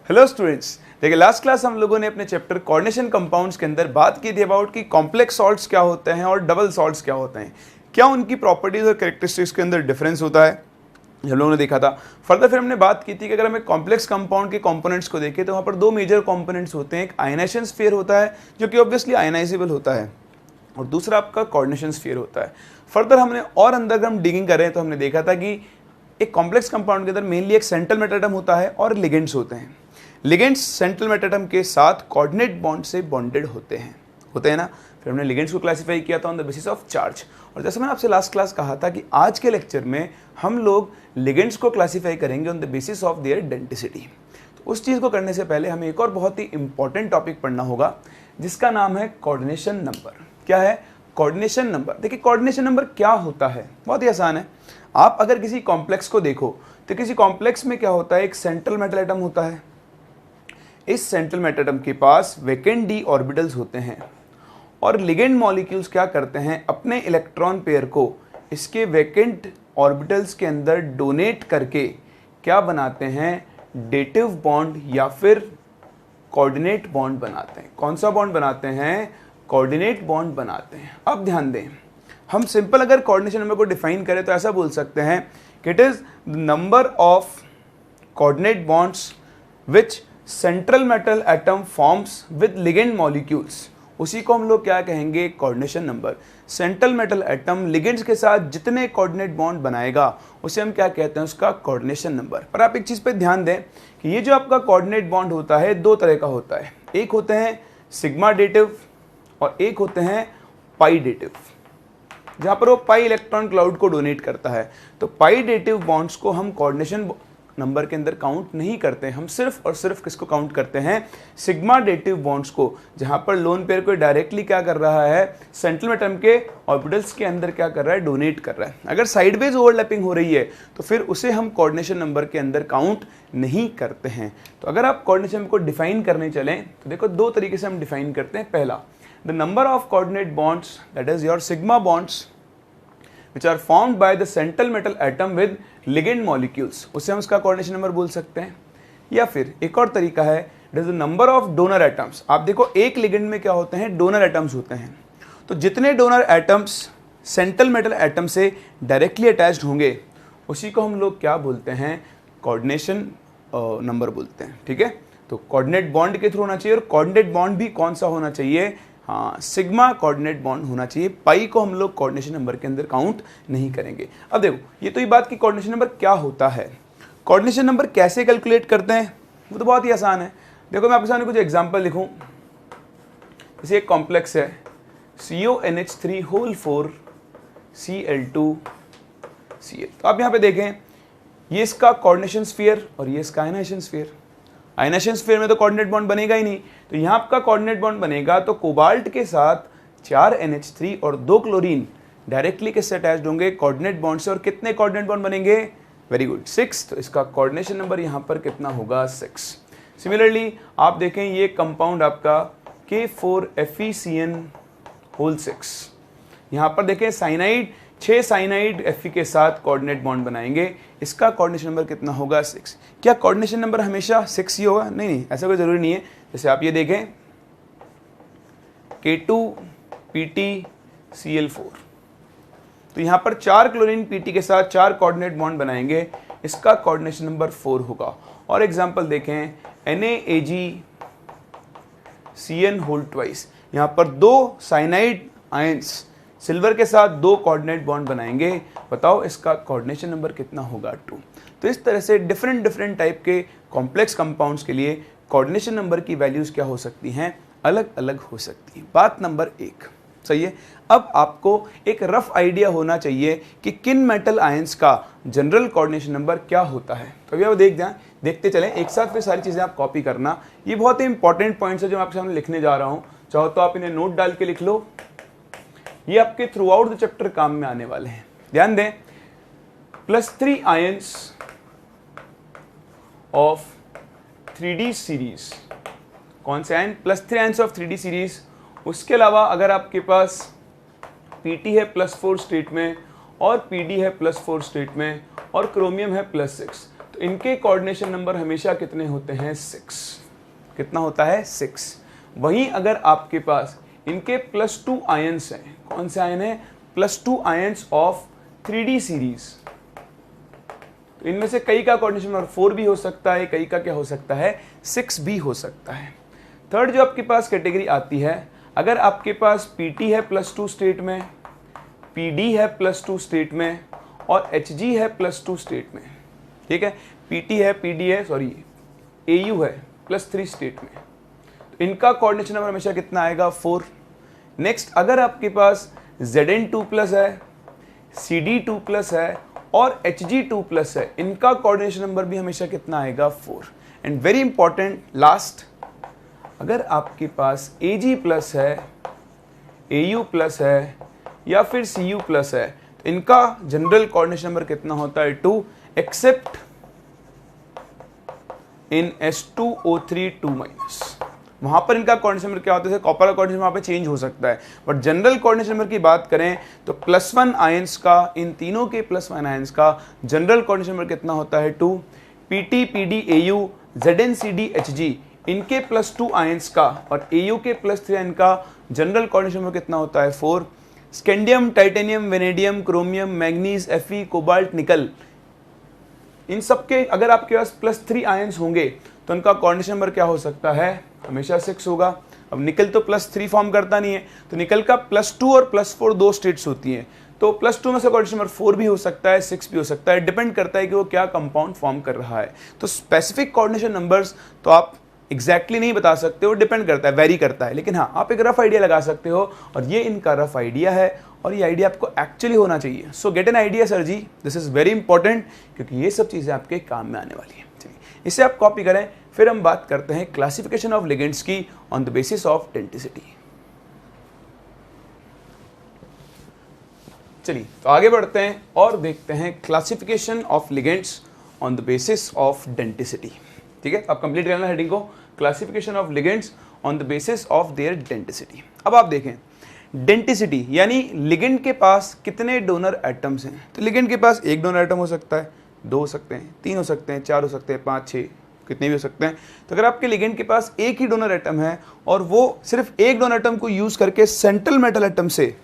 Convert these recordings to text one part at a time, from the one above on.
Hello students, देखिए last class हम लोगों ने अपने चैप्टर कोऑर्डिनेशन कंपाउंड्स के अंदर बात की थी अबाउट कि कॉम्प्लेक्स सॉल्ट्स क्या होते हैं और डबल सॉल्ट्स क्या होते हैं, क्या उनकी प्रॉपर्टीज और कैरेक्टरिस्टिक्स के अंदर डिफरेंस होता है, हम लोगों ने देखा था। फर्दर फिर हमने बात की थी कि अगर हम एक कॉम्प्लेक्स कंपाउंड के कंपोनेंट्स को देखें तो वहाँ पर दो मेजर कंपोनेंट्स होते हैं। एक आयनाइजेशन स्फीयर होता है जो कि ऑब्वियसली आयनाइजेबल होता है, और दूसरा आपका कोऑर्डिनेशन स्फीयर होता है। फर्दर हमने और अंदर हम डिगिंग करें तो हमने देखा था कि एक कॉम्प्लेक्स कंपाउंड के अंदर मेनली एक सेंट्रल मेटल एटम होता है और लिगेंड्स होते हैं। लिगेंड्स सेंट्रल मेटल एटम के साथ कोऑर्डिनेट बॉन्ड से बॉन्डेड होते हैं ना। फिर हमने लिगेंड्स को क्लासिफाई किया था on the basis of charge. और जैसे मैंने आपसे लास्ट क्लास कहा था कि आज के लेक्चर में हम लोग लिगेंड्स को क्लासिफाई करेंगे on the basis of their density. तो उस चीज़ को करने से पहले हमें एक और बहुत ही इंपॉर्टेंट टॉपिक पढ़ना होगा जिसका नाम है कोऑर्डिनेशन नंबर। क्या है कोऑर्डिनेशन नंबर? देखिए कोऑर्डिनेशन नंबर क्या होता है, बहुत ही आसान है। आप अगर किसी कॉम्प्लेक्स को देखो तो किसी कॉम्प्लेक्स में क्या होता है, एक सेंट्रल मेटल एटम होता है। इस सेंट्रल मेटल एटम के पास वैकेंट डी ऑर्बिटल्स होते हैं और लिगेंड मॉलिक्यूल्स क्या करते हैं, अपने इलेक्ट्रॉन पेयर को इसके वैकेंट ऑर्बिटल्स के अंदर डोनेट करके क्या बनाते हैं, डेटिव बॉन्ड या फिर कोऑर्डिनेट बॉन्ड बनाते हैं। कौन सा बॉन्ड बनाते हैं? कोऑर्डिनेट बॉन्ड बनाते हैं। अब ध्यान दें, हम सिंपल अगर कोऑर्डिनेशन नंबर को डिफाइन करें तो ऐसा बोल सकते हैं कि it is the number of coordinate bonds which central metal atom forms with ligand molecules. उसी को हम लोग क्या कहेंगे, coordination number. Central metal atom ligands के साथ जितने कोऑर्डिनेट बॉन्ड बनाएगा उसे हम क्या कहते हैं, उसका कोऑर्डिनेशन नंबर। पर आप एक चीज़ पे ध्यान दें कि ये जो आपका कोऑर्डिनेट बॉन्ड होता है दो तरह का होता है। एक होते हैं सिग्मा डेटिव और एक होते हैं पाई डेटिव, जहाँ पर वो पाई इलेक्ट्रॉन क्लाउड को डोनेट करता है। तो पाई डेटिव बॉन्ड्स को हम कोऑर्डिनेशन नंबर के अंदर काउंट नहीं करते हैं, हम सिर्फ और सिर्फ किसको काउंट करते हैं, सिग्मा डेटिव बॉन्ड्स को, जहाँ पर लोन पेयर को डायरेक्टली क्या कर रहा है, सेंट्रल एटम के ऑर्बिटल्स के अंदर क्या कर रहा है, डोनेट कर रहा है। अगर साइडवेज ओवरलैपिंग हो रही है तो फिर उसे हम कोऑर्डिनेशन नंबर के अंदर काउंट नहीं करते हैं। तो अगर आप कोऑर्डिनेशन को डिफाइन करने चलें तो देखो दो तरीके से हम डिफाइन करते हैं। पहला, the number of coordinate bonds, that is your sigma bonds, which are formed by the central metal atom with ligand molecules, उसे हम उसका कोऑर्डिनेशन नंबर बोल सकते हैं। या फिर एक और तरीका है, it is the number of donor atoms। आप देखो एक लिगेंड में क्या होते हैं, डोनर एटम्स होते हैं। तो जितने donor atoms central metal atom से डायरेक्टली अटैच्ड होंगे उसी को हम लोग क्या बोलते हैं, कोऑर्डिनेशन नंबर बोलते हैं। ठीक है, तो कोऑर्डिनेट बॉन्ड के थ्रू होना चाहिए और कोऑर्डिनेट बॉन्ड भी कौन सा होना चाहिए, हाँ, सिग्मा कोऑर्डिनेट बॉन्ड होना चाहिए। पाई को हम लोग कोऑर्डिनेशन नंबर के अंदर काउंट नहीं करेंगे। अब देखो ये तो ये बात कि कोऑर्डिनेशन नंबर क्या होता है। कोऑर्डिनेशन नंबर कैसे कैलकुलेट करते हैं वो तो बहुत ही आसान है। देखो मैं आपके सामने कुछ एग्जांपल लिखूं। जैसे एक कॉम्प्लेक्स है CONH3 होल 4 Cl2Cl। तो आप यहाँ पे देखें, ये इसका कोऑर्डिनेशन स्फीयर और ये इसका आयनाइजेशन स्फीयर। आयनाइजेशन स्फीयर में तो कोऑर्डिनेट बॉन्ड बनेगा ही नहीं, तो यहाँ आपका कोऑर्डिनेट बॉन्ड बनेगा तो कोबाल्ट के साथ 4 NH3 और 2 क्लोरीन डायरेक्टली किससे अटैच्ड होंगे, कोऑर्डिनेट बॉन्ड से। और कितने कोऑर्डिनेट बॉन्ड बनेंगे, वेरी गुड, 6। तो इसका कोऑर्डिनेशन नंबर यहाँ पर कितना होगा, 6। सिमिलरली आप देखें ये कंपाउंड आपका K4FeCN होल 6। यहाँ पर देखें साइनाइड, 6 साइनाइड Fe के साथ कोऑर्डिनेट बॉन्ड बनाएंगे, इसका कोऑर्डिनेशन नंबर कितना होगा, 6। क्या कोऑर्डिनेशन नंबर हमेशा 6 ही होगा? नहीं, ऐसा कोई जरूरी नहीं है। जैसे आप ये देखें K2PtCl4, तो यहाँ पर 4 क्लोरीन Pt के साथ 4 कोऑर्डिनेट बॉन्ड बनाएंगे, इसका कोऑर्डिनेशन नंबर 4 होगा। और एग्जांपल देखें NaAgCN होल ट्वाइस, यहाँ पर 2 साइनाइड आयंस सिल्वर के साथ 2 कोऑर्डिनेट बॉन्ड बनाएंगे, बताओ इसका कोऑर्डिनेशन नंबर कितना होगा, 2। तो इस तरह से डिफरेंट टाइप के कॉम्प्लेक्स कंपाउंड्स के लिए कोऑर्डिनेशन नंबर की वैल्यूज क्या हो सकती हैं, अलग अलग हो सकती हैं। बात नंबर 1 सही है। अब आपको एक रफ आइडिया होना चाहिए कि किन मेटल आयंस का जनरल कोऑर्डिनेशन नंबर क्या होता है। तो अभी आप देखते चलें एक साथ, फिर सारी चीज़ें आप कॉपी करना। ये बहुत ही इंपॉर्टेंट पॉइंट्स है जो मैं आपके सामने लिखने जा रहा हूँ, चाहो तो आप इन्हें नोट डाल के लिख लो, ये आपके थ्रू आउट द चैप्टर काम में आने वाले हैं। ध्यान दें, +3 आयंस ऑफ 3D सीरीज, कौन से ion, +3 ions of 3D series. उसके अलावा अगर आपके पास Pt है +4 स्टेट में और Pd है +4 स्टेट में और क्रोमियम है +6, तो तो इनके कोऑर्डिनेशन नंबर हमेशा कितने होते हैं 6। कितना होता है 6। वहीं अगर आपके पास इनके +2 आयंस हैं, कौन से आयन है +2 आयंस ऑफ 3D सीरीज, तो इनमें से कई का कोऑर्डिनेशन नंबर 4 भी हो सकता है, कई का क्या हो सकता है 6 भी हो सकता है। थर्ड जो आपके पास कैटेगरी आती है, अगर आपके पास PT है +2 स्टेट में, PD है +2 स्टेट में और HG है +2 स्टेट में, ठीक है, PT है PD है सॉरी AU है +3 स्टेट में, तो इनका कोऑर्डिनेशन नंबर हमेशा कितना आएगा 4। नेक्स्ट अगर आपके पास Zn2+ है, CD2+ है और Hg2+ है, इनका कोऑर्डिनेशन नंबर भी हमेशा कितना आएगा 4। एंड वेरी इंपॉर्टेंट लास्ट, अगर आपके पास Ag+ है, Au+ है या फिर Cu+ है, तो इनका जनरल कोऑर्डिनेशन नंबर कितना होता है 2, एक्सेप्ट इन S2O3 2-, वहां पर इनका कोऑर्डिनेशन नंबर क्या होता है, कॉपर का कोऑर्डिनेशन वहां पे चेंज हो सकता है, बट जनरल कोऑर्डिनेशन नंबर की बात करें तो +1 आयंस का, इन तीनों के +1 आयंस का जनरल कोऑर्डिनेशन नंबर कितना होता है 2। PT PD AU Zn CD Hg इनके +2 आयंस का और AU के +3 आयन का जनरल कोऑर्डिनेशन नंबर कितना होता है 4। Scandium, titanium, vanadium, chromium, manganese, Fe, cobalt, निकल, इन सब के अगर आपके पास +3 आयंस होंगे तो उनका कोऑर्डिनेशन नंबर क्या हो सकता है, हमेशा 6 होगा। अब निकल तो +3 फॉर्म करता नहीं है, तो निकल का +2 और +4 दो स्टेट्स होती हैं, तो +2 में से कोऑर्डिनेशन नंबर 4 भी हो सकता है, 6 भी हो सकता है, डिपेंड करता है कि वो क्या कंपाउंड फॉर्म कर रहा है। तो स्पेसिफिक कोऑर्डिनेशन नंबर्स तो आप एग्जैक्टली नहीं बता सकते हो, डिपेंड करता है, वेरी करता है, लेकिन हाँ आप एक रफ आइडिया लगा सकते हो, और ये इनका रफ आइडिया है और ये आइडिया आपको एक्चुअली होना चाहिए। So get an idea sir ji, this is very important, क्योंकि ये सब चीज़ें आपके काम में आने वाली हैं। चलिए इसे आप कॉपी करें, फिर हम बात करते हैं क्लासिफिकेशन ऑफ लिगेंड्स की on the basis of density. चलिए तो आगे बढ़ते हैं और देखते हैं classification of ligands on the basis of density. ठीक है, आप कंप्लीट करना हेडिंग को, classification of ligands on the basis of their density. अब आप देखें डेंसिटी यानी लिगेंड के पास कितने डोनर एटम्स हैं, तो लिगेंड के पास एक डोनर एटम हो सकता है, 2 हो सकते हैं, 3 हो सकते हैं, 4 हो सकते हैं, 5, 6, कितने भी हो सकते हैं। तो अगर आपके लिगेंड के पास एक ही डोनर एटम है और वो सिर्फ एक डोनर एटम को यूज करके सेंट्रल मेटल एटम से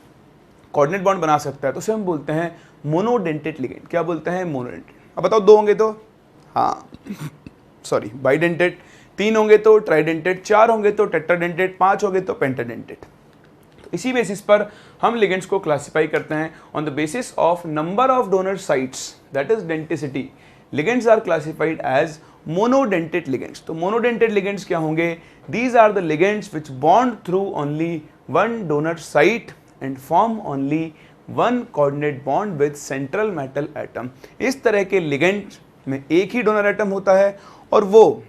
कोऑर्डिनेट बॉन्ड बना सकता है, तो उसे हम बोलते हैं मोनोडेंटेट लिगेंड। क्या बोलते हैं, मोनोडेंटेट। अब बताओ 2 होंगे तो हाँ सॉरी बाइडेंटेट, 3 होंगे तो ट्राइडेंटेट, 4 होंगे तो टेट्राडेंटेट, 5 होंगे तो पेंटाडेंटेट। तो इसी बेसिस पर हम लिगेंड्स को क्लासिफाई करते हैं on the basis of number of donor sites, that is density. Ligands are classified as monodentate ligands. तो मोनोडेंटेट लिगेंड्स क्या होंगे, these are the ligands which bond through only one donor site and form only one coordinate bond with central metal atom. इस तरह के ligands में एक ही donor atom होता है और वो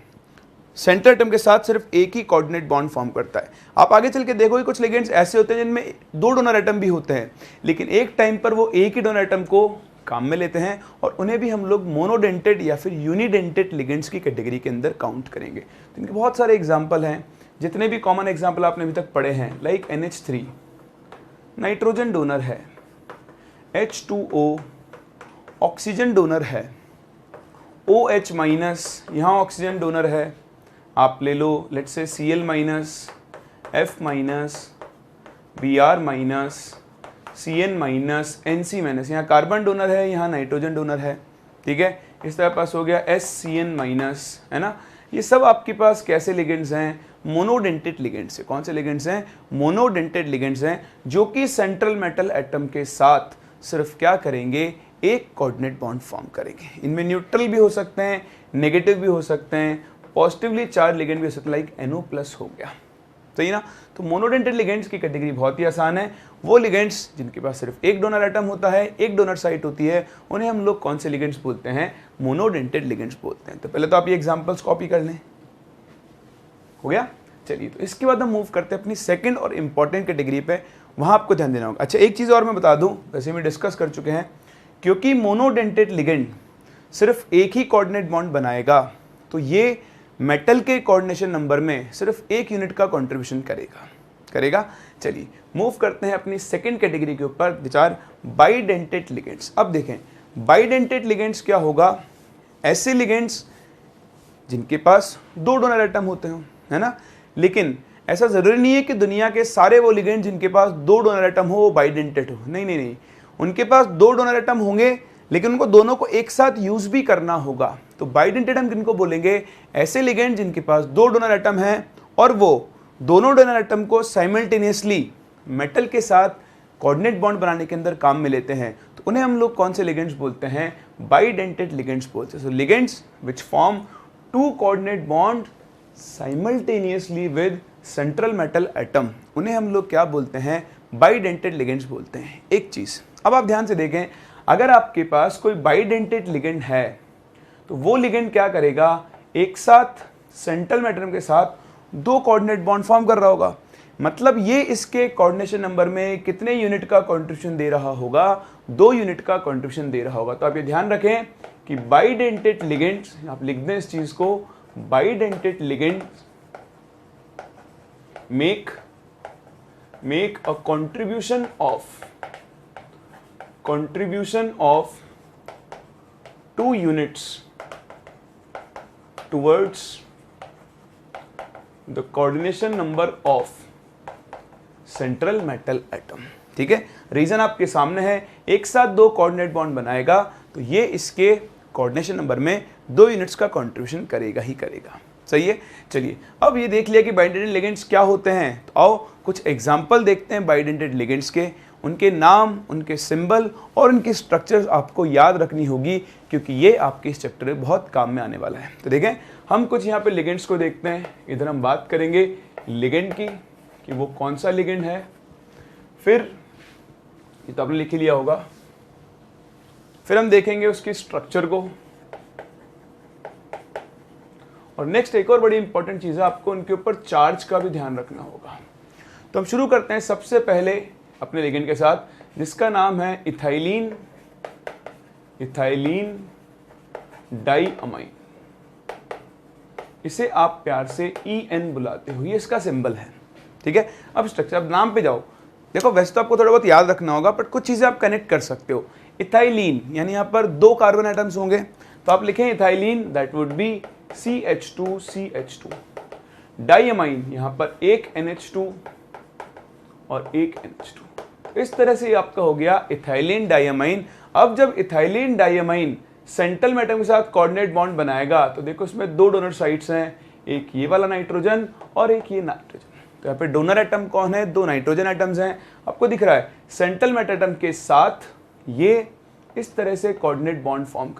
सेंट्रल एटम के साथ सिर्फ एक ही कोऑर्डिनेट बॉन्ड फॉर्म करता है। आप आगे चल के देखोगे कुछ लिगेंड्स ऐसे होते हैं जिनमें 2 डोनर एटम भी होते हैं, लेकिन एक टाइम पर वो एक ही डोनर एटम को काम में लेते हैं और उन्हें भी हम लोग मोनोडेंटेट या फिर यूनिडेंटेट लिगेंड्स की कैटेगरी के अंदर काउंट करेंगे। तो इनके बहुत सारे एग्जाम्पल हैं, जितने भी कॉमन एग्जाम्पल आपने अभी तक पढ़े हैं, लाइक NH3 नाइट्रोजन डोनर है, H2O ऑक्सीजन डोनर है, OH- यहाँ ऑक्सीजन डोनर है, आप ले लो let's say Cl-, F-, Br-, Cn-, Nc-, यहाँ कार्बन डोनर है, यहाँ नाइट्रोजन डोनर है। ठीक है, इस तरह पास हो गया SCN-, है ना। ये सब आपके पास कैसे लिगेंड्स हैं, मोनोडेंटेट लिगेंड्स हैं। कौन से लिगेंड्स हैं, मोनोडेंटेट लिगेंड्स हैं, जो कि सेंट्रल मेटल एटम के साथ सिर्फ क्या करेंगे, एक कोऑर्डिनेट बॉन्ड फॉर्म करेंगे। इनमें न्यूट्रल भी हो सकते हैं, नेगेटिव भी हो सकते हैं, पॉजिटिवली चार्ज लिगेंड भी हो सकता है, लाइक NO+ हो गया। सही ना। तो मोनोडेंटेट लिगेंड्स की कैटेगरी बहुत ही आसान है। वो लिगेंड्स जिनके पास सिर्फ एक डोनर एटम होता है, एक डोनर साइट होती है, उन्हें हम लोग कौन से लिगेंड्स बोलते हैं, मोनोडेंटेट लिगेंड्स बोलते हैं। तो पहले तो आप ये एग्जांपल्स कॉपी कर लें, हो गया। चलिए तो इसके बाद हम मूव करते हैं अपनी सेकंड और इंपॉर्टेंट कैटेगरी पे, वहां आपको ध्यान देना होगा। अच्छा एक चीज और मैं बता दूं, वैसे भी डिस्कस कर चुके हैं, क्योंकि मोनोडेंटेट लिगेंड सिर्फ एक ही कोऑर्डिनेट बॉन्ड बनाएगा, तो ये मेटल के कोऑर्डिनेशन नंबर में सिर्फ एक यूनिट का कंट्रीब्यूशन करेगा। चलिए मूव करते हैं अपनी सेकंड कैटेगरी के ऊपर, विच आर बाइडेंटेट लिगेंड्स। अब देखें बाइडेंटेट लिगेंड्स क्या होगा, ऐसे लिगेंड्स जिनके पास 2 डोनर एटम होते हो, है ना। लेकिन ऐसा जरूरी नहीं है कि दुनिया के सारे वो लिगेंड जिनके पास 2 डोनर एटम हो वो बाइडेंटेट हो, नहीं नहीं नहीं, उनके पास 2 डोनर एटम होंगे लेकिन उनको दोनों को एक साथ यूज भी करना होगा। तो बाइडेंटेट हम किनको बोलेंगे? ऐसे लिगेंड जिनके पास 2 डोनर एटम है और वो दोनों डोनर एटम को साइमल्टेनियसली मेटल के साथ कोऑर्डिनेट बॉन्ड बनाने के अंदर काम में लेते हैं, तो उन्हें हम लोग कौन से लिगेंड्स बोलते हैं? बाइडेंटेट लिगेंड्स बोलते हैं। So ligands which form 2 coordinate bond simultaneously with central metal atom, उन्हें हम लोग क्या बोलते हैं? बाइडेंटेट लिगेंड्स बोलते हैं। एक चीज अब आप ध्यान से देखें, अगर आपके पास कोई बाइडेंटेट लिगेंड है तो वो लिगेंड क्या करेगा? एक साथ सेंट्रल मेटल के साथ 2 कोऑर्डिनेट बॉन्ड फॉर्म कर रहा होगा। मतलब ये इसके कोऑर्डिनेशन नंबर में कितने यूनिट का कंट्रीब्यूशन दे रहा होगा? 2 यूनिट का कंट्रीब्यूशन दे रहा होगा। तो आप ये ध्यान रखें कि बाइडेंटेट लिगेंड्स, आप लिख दें इस चीज को, bidentate ligands make a contribution of 2 units towards the coordination number of central metal atom। ठीक है, रीजन आपके सामने है, एक साथ 2 कोऑर्डिनेट बॉन्ड बनाएगा तो ये इसके कोऑर्डिनेशन नंबर में 2 यूनिट्स का कंट्रीब्यूशन करेगा ही करेगा। सही है। चलिए अब ये देख लिया कि बाइडेंटेट लिगेंड्स क्या होते हैं, तो आओ कुछ एग्जांपल देखते हैं बाइडेंटेट लिगेंड्स के। उनके नाम, उनके सिंबल और उनकी स्ट्रक्चर्स आपको याद रखनी होगी क्योंकि ये आपके इस चैप्टर में बहुत काम में आने वाला है। तो देखें हम कुछ यहाँ पे लिगेंड्स को देखते हैं। इधर हम बात करेंगे लिगेंड की कि वो कौन सा लिगेंड है, फिर ये तो आपने लिख ही लिया होगा, फिर हम देखेंगे उसकी स्ट्रक्चर को, और नेक्स्ट एक और बड़ी इंपॉर्टेंट चीज है, आपको उनके ऊपर चार्ज का भी ध्यान रखना होगा। तो हम शुरू करते हैं सबसे पहले अपने लिगेंड के साथ जिसका नाम है इथाइलिन डाइअमाइन। इसे आप प्यार से EN बुलाते हो, ये इसका सिंबल है। ठीक है, अब स्ट्रक्चर, अब नाम पे जाओ। देखो वैसे तो आपको थोड़ा बहुत याद रखना होगा बट कुछ चीजें आप कनेक्ट कर सकते हो। इथाइलिन यानी यहाँ पर 2 कार्बन एटम्स होंगे तो आप लिखें ethylene, that would be CH2CH2। Diamine यहाँ पर 1 NH2 और 1 NH2। इस तरह से आपका हो गया इथाइलिन डाइअमाइन। अब जब इथाइलिन डाइअमाइन सेंट्रल मेटल के साथ कोऑर्डिनेट बॉन्ड बनाएगा तो देखो इसमें 2 डोनर साइड्स हैं, एक ये वाला नाइट्रोजन और एक ये नाइट्रोजन। तो यहाँ पे डोनर एटम कौन है? 2 नाइट्रोजन एटम्स हैं। आपको दिख रहा है सेंट्रल मेटल एटम के साथ ये इस तरह से कोऑर्डिनेट बॉन्ड फॉर्म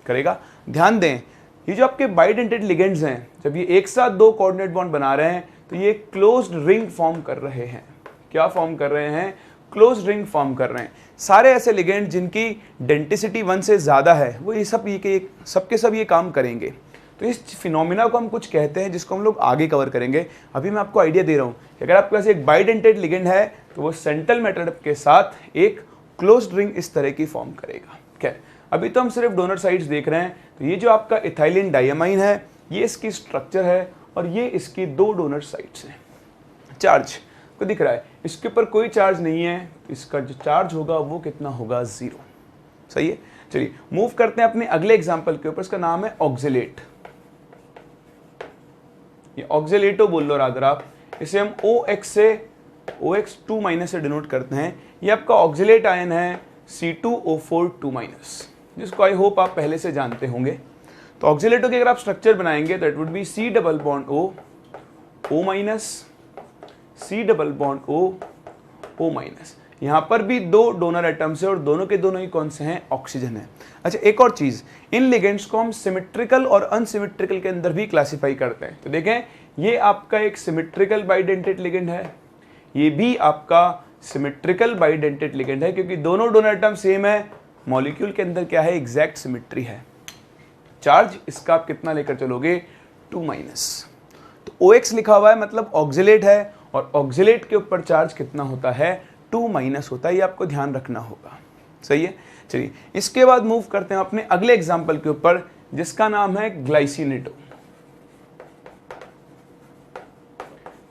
करेगा। ध्यान दें, ये जो आपके बाइडेंटेट लिगेंड्स हैं, जब ये एक साथ 2 कोऑर्डिनेट बॉन्ड बना रहे हैं तो ये क्लोज्ड रिंग फॉर्म कर रहे हैं। क्या फॉर्म कर रहे हैं? क्लोज्ड रिंग फॉर्म कर रहे हैं। सारे ऐसे लिगेंड जिनकी डेंसिटी 1 से ज्यादा है वो ये सब ये काम करेंगे। तो इस फिनोमिना को हम कुछ कहते हैं जिसको हम लोग आगे कवर करेंगे। अभी मैं आपको आइडिया दे रहा हूँ कि अगर आपके पास एक बाइडेंटेट लिगेंड है तो वो सेंट्रल मेटल के साथ एक क्लोज्ड रिंग इस तरह की फॉर्म करेगा। खैर अभी तो हम सिर्फ डोनर साइड्स देख रहे हैं। तो ये जो आपका इथाइलिन डाइअमाइन है ये इसकी स्ट्रक्चर है और ये इसकी 2 डोनर साइड्स हैं। चार्ज को दिख रहा है, इसके ऊपर कोई चार्ज नहीं है, तो इसका जो चार्ज होगा वो कितना होगा? 0। सही है। चलिए मूव करते हैं अपने अगले एग्जांपल के ऊपर। इसका नाम है ऑक्जेलेट। ये ऑक्जेलेटो बोल लो रादर आप, इसे हम OX2- से डिनोट करते हैं। ये आपका ऑक्जेलेट आयन है C2O4 जिसको आई होप आप पहले से जानते होंगे। तो ऑक्जेलेटो की अगर आप स्ट्रक्चर बनाएंगे तो it would be C double bond O C double bond O यहाँ पर भी 2 डोनर एटम्स है और दोनों के दोनों ही कौन से हैं? ऑक्सीजन है। अच्छा एक और चीज, इन लिगेंड्स को हम सिमेट्रिकल और अनसिमेट्रिकल के अंदर भी क्लासिफाई करते हैं। तो देखें ये आपका एक सिमेट्रिकल बाइडेंटेट लिगेंड है, ये भी आपका सिमेट्रिकल बाइडेंटेट लिगेंड है क्योंकि दोनों डोनर एटम सेम है। मॉलिक्यूल के अंदर क्या है? एग्जैक्ट सिमेट्री है। चार्ज इसका आप कितना लेकर चलोगे? 2-। तो OX लिखा हुआ है मतलब ऑक्जेलेट है और ऑक्जेलेट के ऊपर चार्ज कितना होता है? 2- होता है। ये आपको ध्यान रखना होगा। सही है। चलिए इसके बाद मूव करते हैं अपने अगले एग्जांपल के ऊपर जिसका नाम है ग्लाइसिनेटो।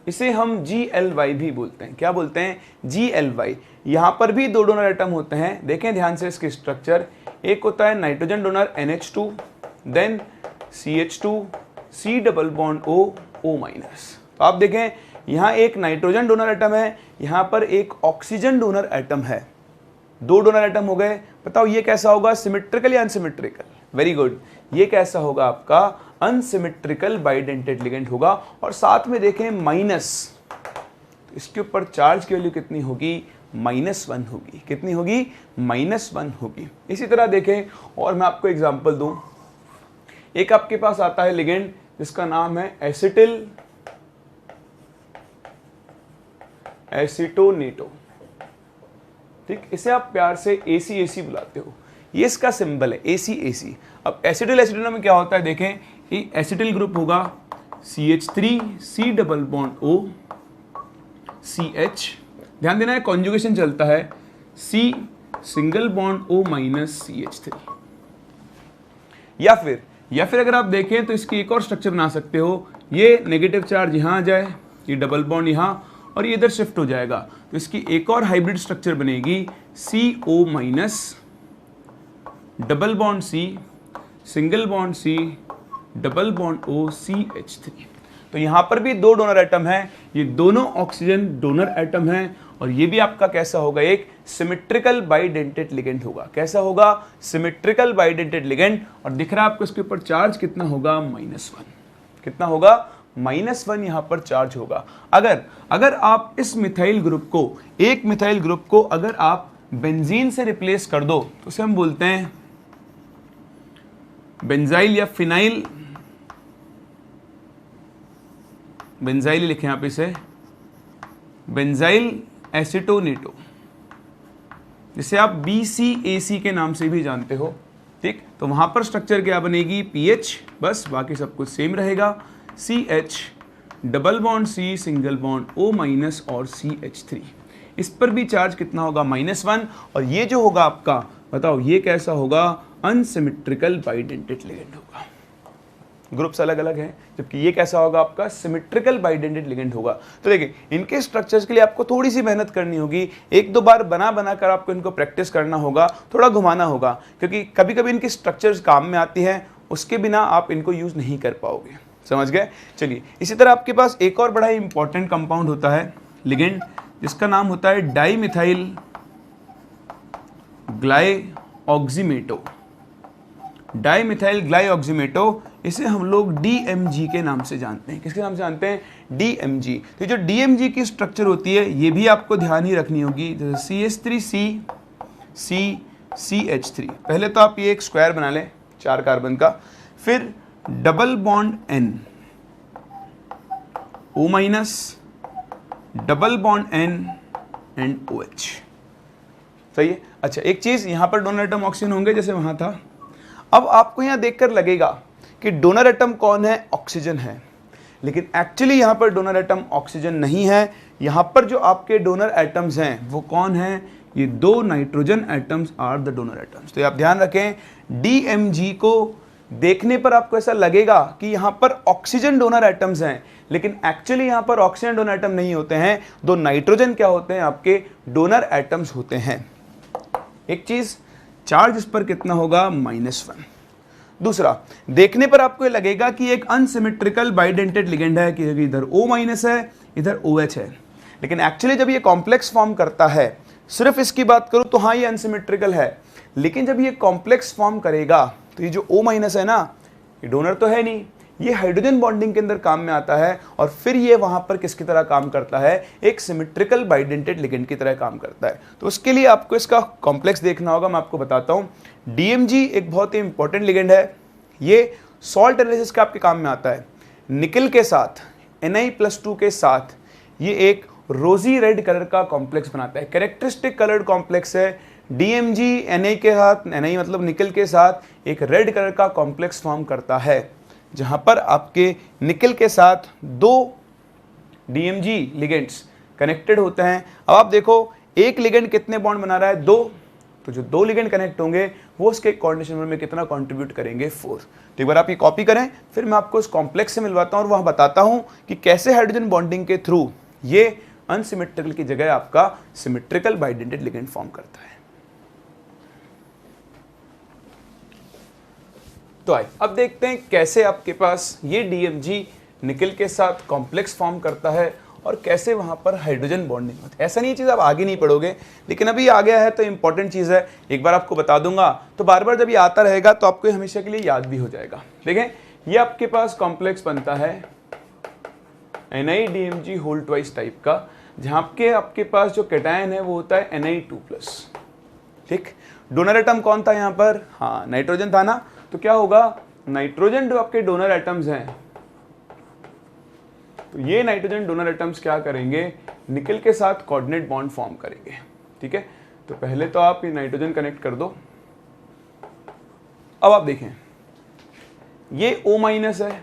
इसे हम GLY भी बोलते हैं। क्या बोलते हैं? GLY। यहां पर भी 2 डोनर एटम होते हैं। देखें ध्यान से इसकी स्ट्रक्चर, एक होता है nitrogen donor NH2, then CH2, C double bond O, O minus. तो आप देखें यहाँ एक नाइट्रोजन डोनर एटम है, यहाँ पर एक ऑक्सीजन डोनर एटम है, दो डोनर एटम हो गए। बताओ ये कैसा होगा, सिमेट्रिकल या अनसिमेट्रिकल? वेरी गुड, ये कैसा होगा आपका अनसिमेट्रिकल बाइडेंटेड लिगेंड होगा। और साथ में देखें माइनस, तो इसके ऊपर चार्ज की वैल्यू कितनी होगी, -1 होगी। कितनी होगी, -1 होगी। इसी तरह देखें और मैं आपको एग्जांपल दूं, एक आपके पास आता है लिगेंड जिसका नाम है एसिटिल एसीटोनेटो, ठीक, इसे आप प्यार से ACAC बुलाते हो, ये इसका सिंबल है ACAC। अब एसिटिल एसीटोनो में क्या होता है, देखें ये एसिटिल ग्रुप होगा CH3 C double bond O CH, ध्यान देना है कॉन्जुगेशन चलता है C single bond O minus CH3। या फिर अगर आप देखें तो इसकी एक और स्ट्रक्चर बना सकते हो, ये नेगेटिव चार्ज यहाँ आ जाए, ये डबल बॉन्ड यहाँ और ये इधर शिफ्ट हो जाएगा, तो इसकी एक और हाइब्रिड स्ट्रक्चर बनेगी CO minus double bond C single bond C double bond O CH3। तो यहाँ पर भी दो डोनर एटम है, ये दोनों ऑक्सीजन डोनर एटम है और ये भी आपका कैसा होगा, एक सिमेट्रिकल बाइडेंटेड लिगेंड होगा। कैसा होगा, सिमेट्रिकल बाइडेंटेड लिगेंड। और दिख रहा है आपको इसके ऊपर चार्ज कितना होगा, -1। कितना होगा, -1 यहाँ पर चार्ज होगा। अगर आप इस मिथाइल ग्रुप को, एक मिथाइल ग्रुप को अगर आप बेंजीन से रिप्लेस कर दो तो उसे हम बोलते हैं बेंजाइल या फिनाइल, बेंजाइल लिखें आप इसे, बेंजाइल एसीटोनेटो, जिसे आप BCAC के नाम से भी जानते हो, ठीक। तो वहां पर स्ट्रक्चर क्या बनेगी, PH, बस बाकी सब कुछ सेम रहेगा, CH double bond C single bond O minus और CH3। इस पर भी चार्ज कितना होगा, -1। और ये जो होगा आपका, बताओ ये कैसा होगा, अनसिमेट्रिकल बाइडेंटेड लिगेंड होगा। ग्रुप्स अलग अलग हैं, जबकि ये कैसा होगा आपका, सिमेट्रिकल बाइडेंटेड लिगेंड होगा। तो देखिए इनके स्ट्रक्चर्स के लिए आपको थोड़ी सी मेहनत करनी होगी, एक दो बार बना कर आपको इनको प्रैक्टिस करना होगा, थोड़ा घुमाना होगा, क्योंकि कभी कभी इनकी स्ट्रक्चर्स काम में आती हैं, उसके बिना आप इनको यूज नहीं कर पाओगे। समझ गए? चलिए, इसी तरह आपके पास एक और बड़ा ही इंपॉर्टेंट कंपाउंड होता है लिगेंड, जिसका नाम होता है डाईमिथाइल ग्लाइऑक्सीमेटो। डाईमिथाइल ग्लाइऑक्सीमेटो, इसे हम लोग DMG के नाम से जानते हैं। किसके नाम से जानते हैं, DMG। तो जो DMG की स्ट्रक्चर होती है ये भी आपको ध्यान ही रखनी होगी, जैसे CH3C C CH3। पहले तो आप ये एक स्क्वायर बना लें 4 कार्बन का, फिर double bond N O minus double bond N and OH। सही है? अच्छा, एक चीज यहाँ पर डोनर एटम ऑक्सीजन होंगे जैसे वहां था। अब आपको यहाँ देखकर लगेगा कि डोनर एटम कौन है, ऑक्सीजन है, लेकिन एक्चुअली यहाँ पर डोनर एटम ऑक्सीजन नहीं है। यहाँ पर जो आपके डोनर एटम्स हैं वो कौन हैं, ये 2 nitrogen atoms are the donor atoms. तो आप ध्यान रखें, DMG को देखने पर आपको ऐसा लगेगा कि यहाँ पर ऑक्सीजन डोनर एटम्स हैं, लेकिन एक्चुअली यहाँ पर ऑक्सीजन डोनर एटम नहीं होते हैं, 2 नाइट्रोजन क्या होते हैं, आपके डोनर एटम्स होते हैं। एक चीज, चार्ज इस पर कितना होगा, -1। दूसरा, देखने पर आपको ये लगेगा कि एक अनसिमेट्रिकल बाइडेंटेड लिगेंड है, कि इधर O माइनस है, इधर OH है, लेकिन एक्चुअली जब ये कॉम्प्लेक्स फॉर्म करता है, सिर्फ इसकी बात करूं तो हाँ ये अनसिमेट्रिकल है, लेकिन जब ये कॉम्प्लेक्स फॉर्म करेगा तो ये जो O माइनस है ना, ये डोनर तो है नहीं, ये हाइड्रोजन बॉन्डिंग के अंदर काम में आता है, और फिर ये वहां पर किसकी तरह काम करता है, एक सिमेट्रिकल बाइडेंटेड लिगेंड की तरह काम करता है। तो उसके लिए आपको इसका कॉम्प्लेक्स देखना होगा। मैं आपको बताता हूं, DMG एक बहुत ही इंपॉर्टेंट लिगेंड है, ये सॉल्ट एनालिसिस का आपके काम में आता है। निकल के साथ Na+2 के साथ ये एक रोजी रेड कलर का कॉम्प्लेक्स बनाता है, कैरेक्टरिस्टिक कलर्ड कॉम्प्लेक्स है। DMG Na के साथ, Na मतलब निकल के साथ एक रेड कलर का कॉम्प्लेक्स फॉर्म करता है, जहां पर आपके निकल के साथ 2 DMG लिगेंड्स कनेक्टेड होते हैं। अब आप देखो एक लिगेंड कितने बॉन्ड बना रहा है, 2, तो जो 2 लिगेंड कनेक्ट होंगे वो उसके कोऑर्डिनेशन नंबर में कितना कंट्रीब्यूट करेंगे, 4। तो एक बार आप ये कॉपी करें, फिर मैं आपको इस कॉम्प्लेक्स से मिलवाता हूं और वहां बताता हूं कि कैसे हाइड्रोजन बॉन्डिंग के थ्रू ये अनसिमेट्रिकल की जगह आपका सिमेट्रिकल बाइडेंटेड लिगेंड फॉर्म करता है। तो आइए अब देखते हैं कैसे आपके पास ये DMG निकल के साथ कॉम्प्लेक्स फॉर्म करता है और कैसे वहाँ पर हाइड्रोजन बॉन्डिंग होती है। ऐसा नहीं चीज़ आप आगे नहीं पढ़ोगे, लेकिन अभी आ गया है तो इंपॉर्टेंट चीज़ है, एक बार आपको बता दूंगा तो बार बार जब ये आता रहेगा तो आपको हमेशा के लिए याद भी हो जाएगा। देखें ये आपके पास कॉम्प्लेक्स बनता है NiDMG होल ट्वाइस टाइप का, जहाँ के आपके पास जो कैटायन है वो होता है Na2+। ठीक, डोनर एटम कौन था यहाँ पर? हाँ नाइट्रोजन था ना। तो क्या होगा, नाइट्रोजन जो आपके डोनर एटम्स हैं, तो ये नाइट्रोजन डोनर एटम्स क्या करेंगे, निकल के साथ कोऑर्डिनेट बॉन्ड फॉर्म करेंगे। ठीक है, तो पहले तो आप ये नाइट्रोजन कनेक्ट कर दो। अब आप देखें ये O- है,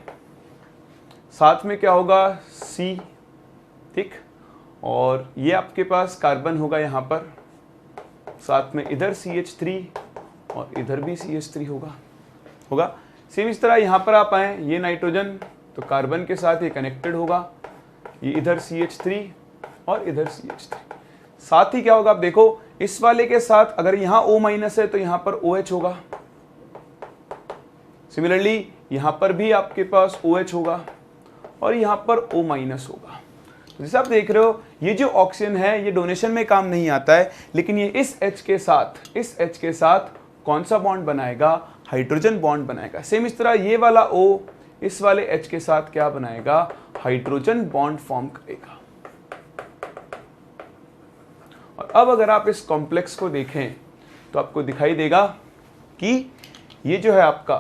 साथ में क्या होगा C। ठीक, और ये आपके पास कार्बन होगा यहाँ पर, साथ में इधर CH3 और इधर भी CH3 होगा। सेम इस तरह यहाँ पर आप आए, ये नाइट्रोजन तो कार्बन के साथ ये कनेक्टेड होगा, ये इधर CH3 और इधर CH3। साथ ही क्या होगा, आप देखो इस वाले के साथ अगर यहाँ O- है तो यहाँ पर OH होगा। सिमिलरली यहाँ पर भी आपके पास OH होगा और यहाँ पर O- होगा। तो जैसे आप देख रहे हो ये जो ऑक्सीजन है ये डोनेशन में काम नहीं आता है, लेकिन ये इस H के साथ कौन सा बॉन्ड बनाएगा, हाइड्रोजन बॉन्ड बनाएगा। सेम इस तरह ये वाला O इस वाले H के साथ क्या बनाएगा, हाइड्रोजन बॉन्ड फॉर्म करेगा। और अब अगर आप इस कॉम्प्लेक्स को देखें तो आपको दिखाई देगा कि ये जो है आपका,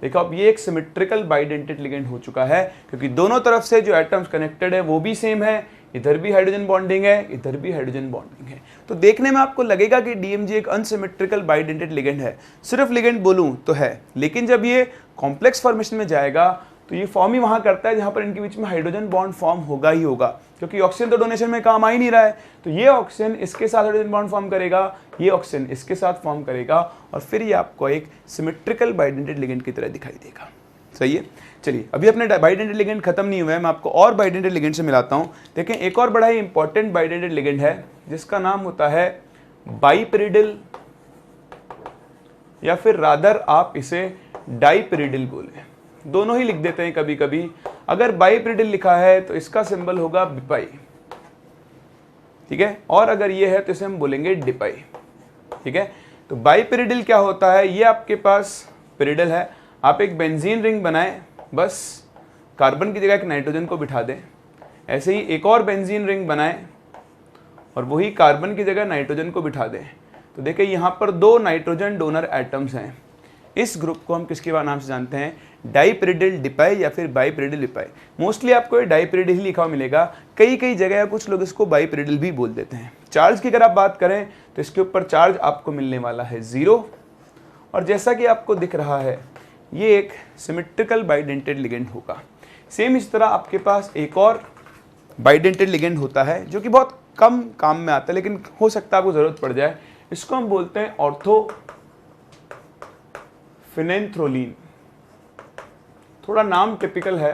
देखो अब ये एक सिमेट्रिकल बाइडेंटेड लिगेंड हो चुका है, क्योंकि दोनों तरफ से जो एटम्स कनेक्टेड है वो भी सेम है, इधर भी हाइड्रोजन बॉन्डिंग है, इधर भी हाइड्रोजन बॉन्डिंग है। तो देखने में आपको लगेगा कि DMG एक अनसिमेट्रिकल बाइडेंटेड लिगेंड है, सिर्फ लिगेंड बोलूं तो है, लेकिन जब ये कॉम्प्लेक्स फॉर्मेशन में जाएगा तो ये फॉर्म ही वहां करता है जहां पर इनके बीच में हाइड्रोजन बॉन्ड फॉर्म होगा ही होगा, क्योंकि ऑक्सीजन तो डोनेशन में काम आ ही नहीं रहा है। तो ये ऑक्सीजन इसके साथ हाइड्रोजन बॉन्ड फॉर्म करेगा, ये ऑक्सीजन इसके साथ फॉर्म करेगा, और फिर ये आपको एक सिमेट्रिकल बाइडेंटेड लिगेंड की तरह दिखाई देगा। सही है, चलिए अभी अपने बाइडेंटेड लिगेंड खत्म नहीं हुआ है, मैं आपको और बाइडेंटेड लिगेंड से मिलाता हूं। देखें एक और बड़ा ही इंपॉर्टेंट बाइडेंटेड लिगेंड है जिसका नाम होता है बाइपेरिडिल, या फिर रादर आप इसे डाइपेरिडिल बोले, दोनों ही लिख देते हैं कभी कभी। अगर बाइपेरिडिल लिखा है तो इसका सिंबल होगा बिपाई। ठीक है, और अगर ये है तो इसे हम बोलेंगे डिपाई। ठीक है, तो बाइपेरिडिल क्या होता है, ये आपके पास पेरिडिल है, आप एक बेंजीन रिंग बनाएं, बस कार्बन की जगह एक नाइट्रोजन को बिठा दें, ऐसे ही एक और बेंजीन रिंग बनाएं और वही कार्बन की जगह नाइट्रोजन को बिठा दें। तो देखिए यहाँ पर दो नाइट्रोजन डोनर एटम्स हैं, इस ग्रुप को हम किसके नाम से जानते हैं, डाइपेरिडिल डिपाई या फिर बाइपेरिडिल डिपाई। मोस्टली आपको ये डाइपेरिडिल ही लिखा हुआ मिलेगा, कई जगह कुछ लोग इसको बाइपेरिडिल भी बोल देते हैं। चार्ज की अगर आप बात करें तो इसके ऊपर चार्ज आपको मिलने वाला है 0, और जैसा कि आपको दिख रहा है ये एक सिमेट्रिकल बाइडेंटेड लिगेंड होगा। सेम इस तरह आपके पास एक और बाइडेंटेड लिगेंड होता है जो कि बहुत कम काम में आता है, लेकिन हो सकता है आपको जरूरत पड़ जाए। इसको हम बोलते हैं ऑर्थोफिनेंथ्रोलिन। थोड़ा नाम टिपिकल है,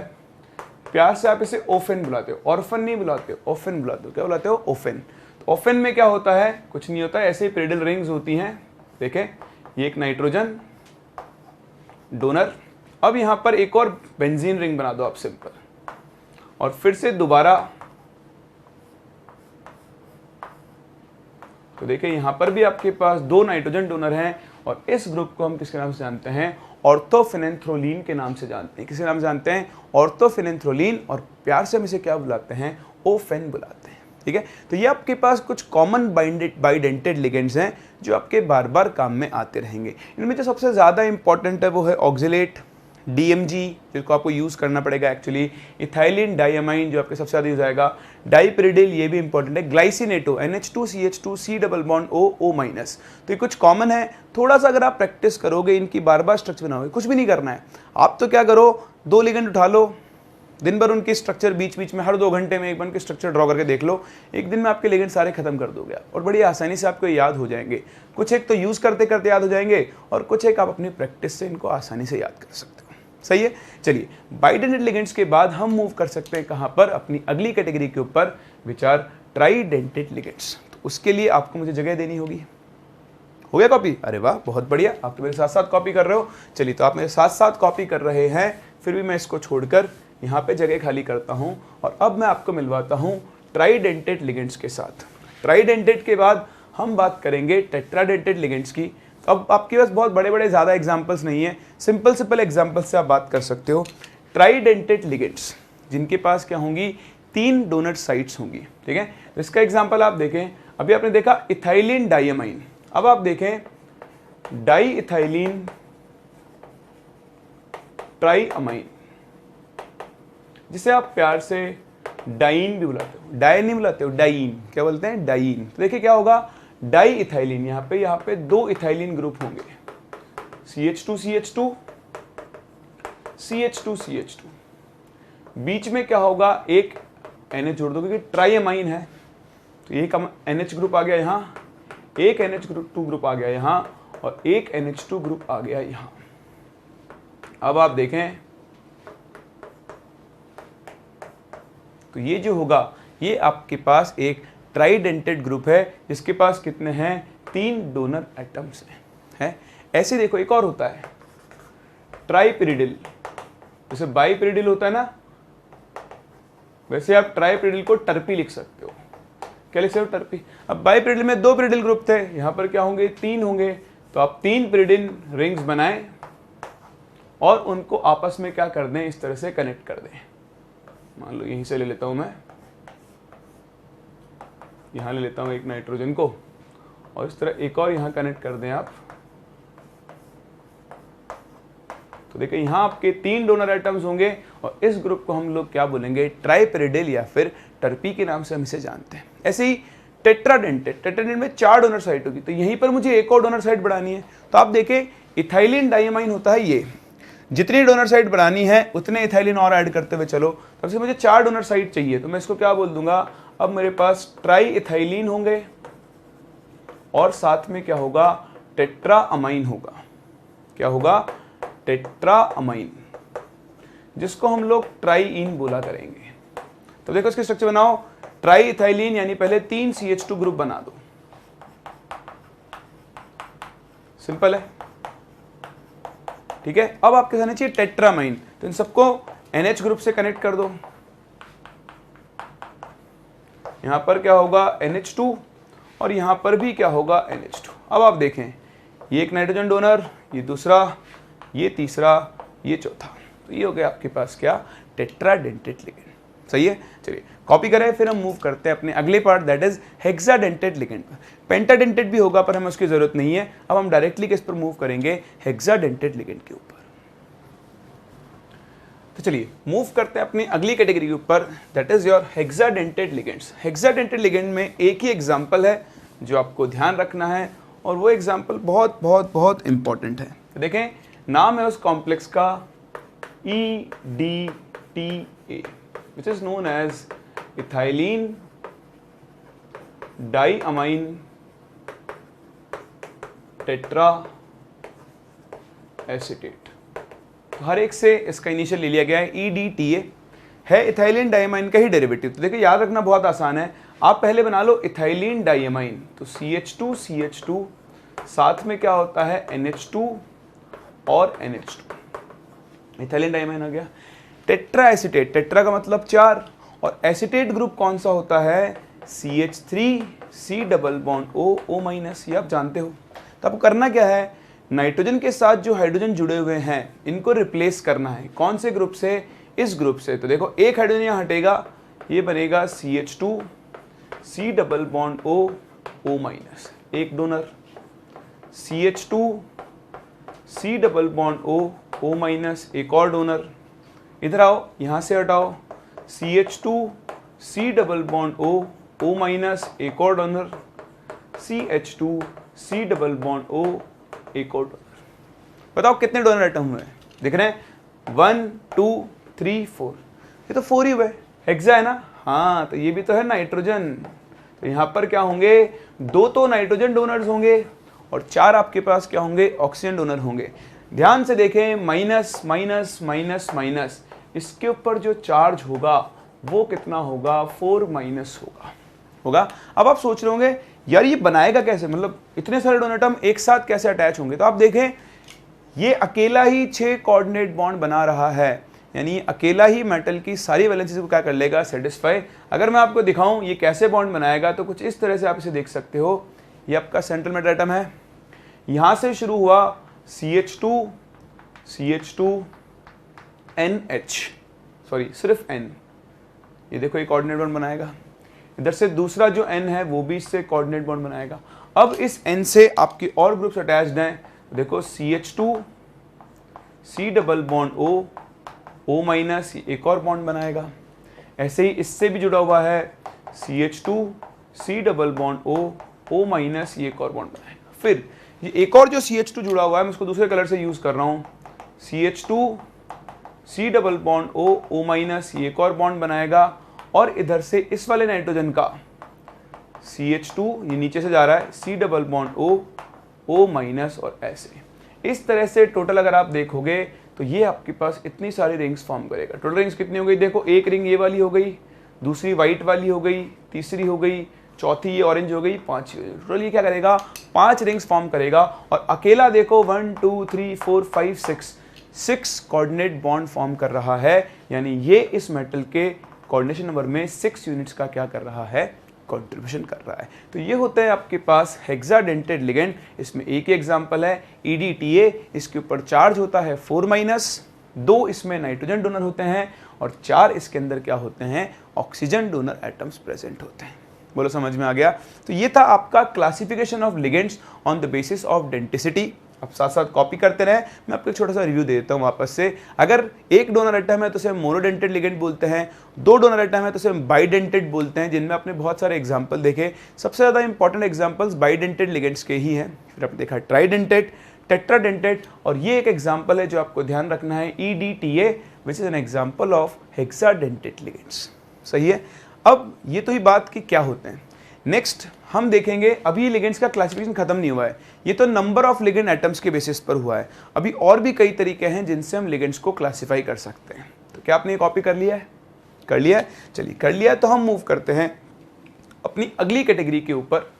प्यार से आप इसे ओफेन बुलाते हो, ऑर्फन नहीं बुलाते हो, ओफेन बुलाते हो। क्या बुलाते हो, ओफेन। तो ओफेन में क्या होता है, कुछ नहीं होता है, ऐसे ही पेरिडिल रिंग्स होती हैं। देखें ये एक नाइट्रोजन डोनर, अब यहां पर एक और बेंजीन रिंग बना दो आप सिंपल, और फिर से दोबारा। तो देखिए यहां पर भी आपके पास दो नाइट्रोजन डोनर हैं, और इस ग्रुप को हम किसके नाम से जानते हैं, ऑर्थोफिनेंथ्रोलिन के नाम से जानते हैं। किसके नाम से जानते हैं, ऑर्थोफिनेंथ्रोलिन, और प्यार से हम इसे क्या बुलाते हैं, ओफेन बुलाते हैं। ठीक है, तो ये आपके पास कुछ कॉमन बाइडेंटेड लिगेंड्स हैं जो आपके बार बार काम में आते रहेंगे। इनमें जो सबसे ज़्यादा इंपॉर्टेंट है वो है ऑक्जेलेट, DMG जिसको आपको यूज़ करना पड़ेगा एक्चुअली, इथाइलिन डाइअमाइन जो आपके सबसे ज़्यादा यूज आएगा, डाइपेरिडिल ये भी इंपॉर्टेंट है, glycinato NH2CH2 C double bond O-। तो ये कुछ कॉमन है, थोड़ा सा अगर आप प्रैक्टिस करोगे इनकी बार बार स्ट्रक्चर बनाओगे, कुछ भी नहीं करना है आप, तो क्या करो, दो लिगेंड उठा लो, दिन भर उनकी स्ट्रक्चर बीच बीच में हर 2 घंटे में एक बार के स्ट्रक्चर ड्रॉ करके देख लो, एक दिन में आपके लिगेंड सारे खत्म कर दोगे और बड़ी आसानी से आपको याद हो जाएंगे। कुछ एक तो यूज़ करते करते याद हो जाएंगे, और कुछ एक आप अपनी प्रैक्टिस से इनको आसानी से याद कर सकते हो। सही है, चलिए बाइडेंटेड लिगेंड्स के बाद हम मूव कर सकते हैं कहाँ पर, अपनी अगली कैटेगरी के ऊपर, विच आर ट्राइडेंटेड लिगेंड्स। तो उसके लिए आपको मुझे जगह देनी होगी। हो गया कॉपी? अरे वाह, बहुत बढ़िया, आप तो मेरे साथ साथ कॉपी कर रहे हो। चलिए, तो आप मेरे साथ साथ कॉपी कर रहे हैं, फिर भी मैं इसको छोड़कर यहाँ पे जगह खाली करता हूँ और अब मैं आपको मिलवाता हूँ ट्राइडेंटेड लिगेंड्स के साथ। ट्राइडेंटेड के बाद हम बात करेंगे टेट्राडेंटेड लिगेंड्स की। अब आपके पास बहुत बड़े बड़े ज़्यादा एग्जाम्पल्स नहीं है, सिंपल एग्जाम्पल्स से आप बात कर सकते हो। ट्राइडेंटेड लिगेंड्स जिनके पास क्या होंगी, 3 डोनर साइट्स होंगी, ठीक है। इसका एग्जाम्पल आप देखें, अभी आपने देखा इथाइलिन डाइअमाइन, अब आप देखें डाई इथाइलिन ट्राइअमाइन, जिसे आप प्यार से डाइन भी बुलाते हो, डाइन नहीं बुलाते हो, डाइन क्या बोलते हैं, डाइन। तो देखिए क्या होगा, डाई इथाइलिन, यहाँ पे 2 इथाइलिन ग्रुप होंगे, CH2CH2 CH2CH2, बीच में क्या होगा, एक NH जोड़ दो क्योंकि ट्राइअमाइन है, तो एक NH ग्रुप आ गया यहाँ, एक NH2 ग्रुप आ गया यहाँ और एक NH2 ग्रुप आ गया यहाँ। अब आप देखें तो ये जो होगा, ये आपके पास एक ट्राइडेंटेड ग्रुप है जिसके पास कितने हैं, 3 डोनर एटम्स हैं। ऐसे देखो एक और होता है ट्राइपिरिडिल, जैसे बाइपिरिडिल होता है ना, वैसे आप ट्राइपिरिडिल को टर्पी लिख सकते हो। क्या लिख सकते हो, टर्पी। अब बाइपिरिडिल में 2 पिरिडिल ग्रुप थे, यहाँ पर क्या होंगे, 3 होंगे, तो आप 3 पिरिडिल रिंग्स बनाएं और उनको आपस में क्या कर दें, इस तरह से कनेक्ट कर दें। मान लो यहीं से ले लेता हूं मैं, यहां ले लेता हूं एक नाइट्रोजन को और इस तरह एक और यहां कनेक्ट कर दें आप। तो देखिए यहां आपके 3 डोनर एटम्स होंगे और इस ग्रुप को हम लोग क्या बोलेंगे, ट्राइपिरिडिल या फिर टर्पी के नाम से हम इसे जानते हैं। ऐसे ही टेट्राडेंटेड में 4 डोनर साइट होगी, तो यहीं पर मुझे एक और डोनर साइट बढ़ानी है। तो आप देखें इथाइलिन डाइअमाइन होता है ये, जितनी डोनर साइट बढ़ानी है उतने इथाइलिन और ऐड करते हुए चलो, तब से मुझे 4 डोनर साइट चाहिए, तो मैं इसको क्या बोल दूंगा, अब मेरे पास ट्राई इथाइलिन होंगे और साथ में क्या होगा, टेट्राअमाइन होगा। क्या होगा, टेट्राअमाइन, जिसको हम लोग ट्राइइन बोला करेंगे। तो देखो इसके स्ट्रक्चर बनाओ, ट्राई इथाइलिन यानी पहले 3 CH2 ग्रुप बना दो, सिंपल है, ठीक है। अब आपके सामने चाहिए टेट्रामाइन, तो इन सबको NH ग्रुप से कनेक्ट कर दो। यहां पर क्या होगा, NH2 और यहां पर भी क्या होगा, NH2। अब आप देखें, ये एक नाइट्रोजन डोनर, ये दूसरा, ये तीसरा, ये चौथा, तो ये हो गया आपके पास क्या, टेट्राडेंटेड लिगेंड। सही है। चलिए कॉपी करें, फिर हम मूव करते हैं अपने अगले part, that is hexadentate ligand पर। पेंटाडेंटेड भी होगा पर हमें उसकी जरूरत नहीं है। अब हम डायरेक्टली किस पर मूव करेंगे, हेक्साडेंटेड लिगेंड के ऊपर। तो चलिए मूव करते हैं अपनी अगली कैटेगरी के ऊपर, that is your hexadentate ligands. Hexadentate ligand में एक ही एग्जांपल है जो आपको ध्यान रखना है और वो एग्जांपल बहुत बहुत बहुत इंपॉर्टेंट है। तो देखें, नाम है उस कॉम्प्लेक्स का EDTA, which is known as ethylene diamine tetra acetate। तो हर एक से इसका इनिशियल ले लिया गया है, EDTA है इथाइलिन डाइमाइन का ही डेरिवेटिव। तो देखिए याद रखना बहुत आसान है, आप पहले बना लो इथाइलिन डाइमाइन, तो CH2CH2 साथ में क्या होता है, NH2 और NH2, इथाइलिन डाइमाइन आ गया। टेट्रा एसिटेट, टेट्रा का मतलब 4 और एसिटेट ग्रुप कौन सा होता है, CH3C double bond O minus, ये आप जानते हो। तो आपको करना क्या है, नाइट्रोजन के साथ जो हाइड्रोजन जुड़े हुए हैं इनको रिप्लेस करना है, कौन से ग्रुप से, इस ग्रुप से। तो देखो एक हाइड्रोजन यहाँ हटेगा, ये बनेगा CH2C double bond O minus, एक donor, CH2C double bond O minus, एक और डोनर। इधर आओ, यहाँ से हटाओ, CH2C double bond O minus, एक और donor, CH2C double bond O, एक और डोनर। बताओ कितने डोनर एटम हुए, दिख रहे हैं, 1 2 3 4, ये तो 4 ही हुए, हेक्सा है ना, हाँ, तो ये भी तो है नाइट्रोजन। तो यहाँ पर क्या होंगे, 2 तो नाइट्रोजन डोनर्स होंगे और 4 आपके पास क्या होंगे, ऑक्सीजन डोनर होंगे। ध्यान से देखें, माइनस माइनस माइनस माइनस, इसके ऊपर जो चार्ज होगा वो कितना होगा, 4 माइनस होगा। अब आप सोच रहे होंगे यार ये बनाएगा कैसे, मतलब इतने सारे डोनर एटम एक साथ कैसे अटैच होंगे। तो आप देखें ये अकेला ही 6 कोऑर्डिनेट बॉन्ड बना रहा है, यानी अकेला ही मेटल की सारी वैलेंसीज को क्या कर लेगा, सेटिस्फाई। अगर मैं आपको दिखाऊं ये कैसे बॉन्ड बनाएगा तो कुछ इस तरह से आप इसे देख सकते हो। ये आपका सेंट्रल मेटल एटम है, यहां से शुरू हुआ CH2 NH, सॉरी सिर्फ N, ये देखो एक कोऑर्डिनेट बॉन्ड बनाएगा। इधर से दूसरा जो N है वो भी इससे कोऑर्डिनेट बॉन्ड बनाएगा। अब इस N से आपके और ग्रुप्स अटैच्ड हैं, देखो CH2 C double bond O minus, एक और बॉन्ड बनाएगा। ऐसे ही इससे भी जुड़ा हुआ है CH2 C double bond O minus, ये एक और बॉन्ड बनाएगा। फिर ये एक और जो CH2 जुड़ा हुआ है मैं उसको दूसरे कलर से यूज कर रहा हूं, CH2 C double bond O minus, ये एक और बॉन्ड बनाएगा। और इधर से इस वाले नाइट्रोजन का CH2 ये नीचे से जा रहा है C double bond O minus, और ऐसे इस तरह से टोटल अगर आप देखोगे तो ये आपके पास इतनी सारी रिंग्स फॉर्म करेगा। टोटल रिंग्स कितनी हो गई, देखो एक रिंग ये वाली हो गई, दूसरी व्हाइट वाली हो गई, तीसरी हो गई, चौथी ये ऑरेंज हो गई, पांचवी। टोटल ये क्या करेगा, 5 रिंग्स फॉर्म करेगा। और अकेला देखो 1 2 3 4 5 6 कोऑर्डिनेट बॉन्ड फॉर्म कर रहा है, यानी ये इस मेटल के कोऑर्डिनेशन नंबर में 6 यूनिट्स का क्या कर रहा है, कंट्रीब्यूशन कर रहा है। तो ये होता है आपके पास हेक्साडेंटेड लिगेंड। इसमें एक ही एग्जांपल है EDTA, इसके ऊपर चार्ज होता है 4-, 2 इसमें नाइट्रोजन डोनर होते हैं और 4 इसके अंदर क्या होते हैं, ऑक्सीजन डोनर एटम्स प्रेजेंट होते हैं। बोलो समझ में आ गया। तो ये था आपका classification of ligands on the basis of denticity. अब साथ साथ कॉपी करते रहे, मैं आपको एक छोटा सा रिव्यू दे देता हूँ वापस से। अगर एक डोनर एटम है तो उसे मोनोडेंटेड लिगेंड बोलते हैं, 2 डोनर एटम है तो उसे बाइडेंटेड बोलते हैं, जिनमें आपने बहुत सारे एग्जांपल देखे। सबसे ज़्यादा इंपॉर्टेंट एग्जांपल्स बाइडेंटेड लिगेंड्स के ही हैं। फिर आपने देखा ट्राइडेंटेड, टेट्राडेंटेड, और ये एक एग्जाम्पल है जो आपको ध्यान रखना है, EDTA which is an example of hexadentate ligands. सही है। अब ये तो ही बात कि क्या होते हैं। नेक्स्ट हम देखेंगे, अभी लिगेंड्स का क्लासिफिकेशन खत्म नहीं हुआ है, ये तो नंबर ऑफ लिगेंड एटम्स के बेसिस पर हुआ है। अभी और भी कई तरीके हैं जिनसे हम लिगेंड्स को क्लासिफाई कर सकते हैं। तो क्या आपने कॉपी कर लिया है? कर लिया है? चलिए कर लिया है तो हम मूव करते हैं अपनी अगली कैटेगरी के ऊपर,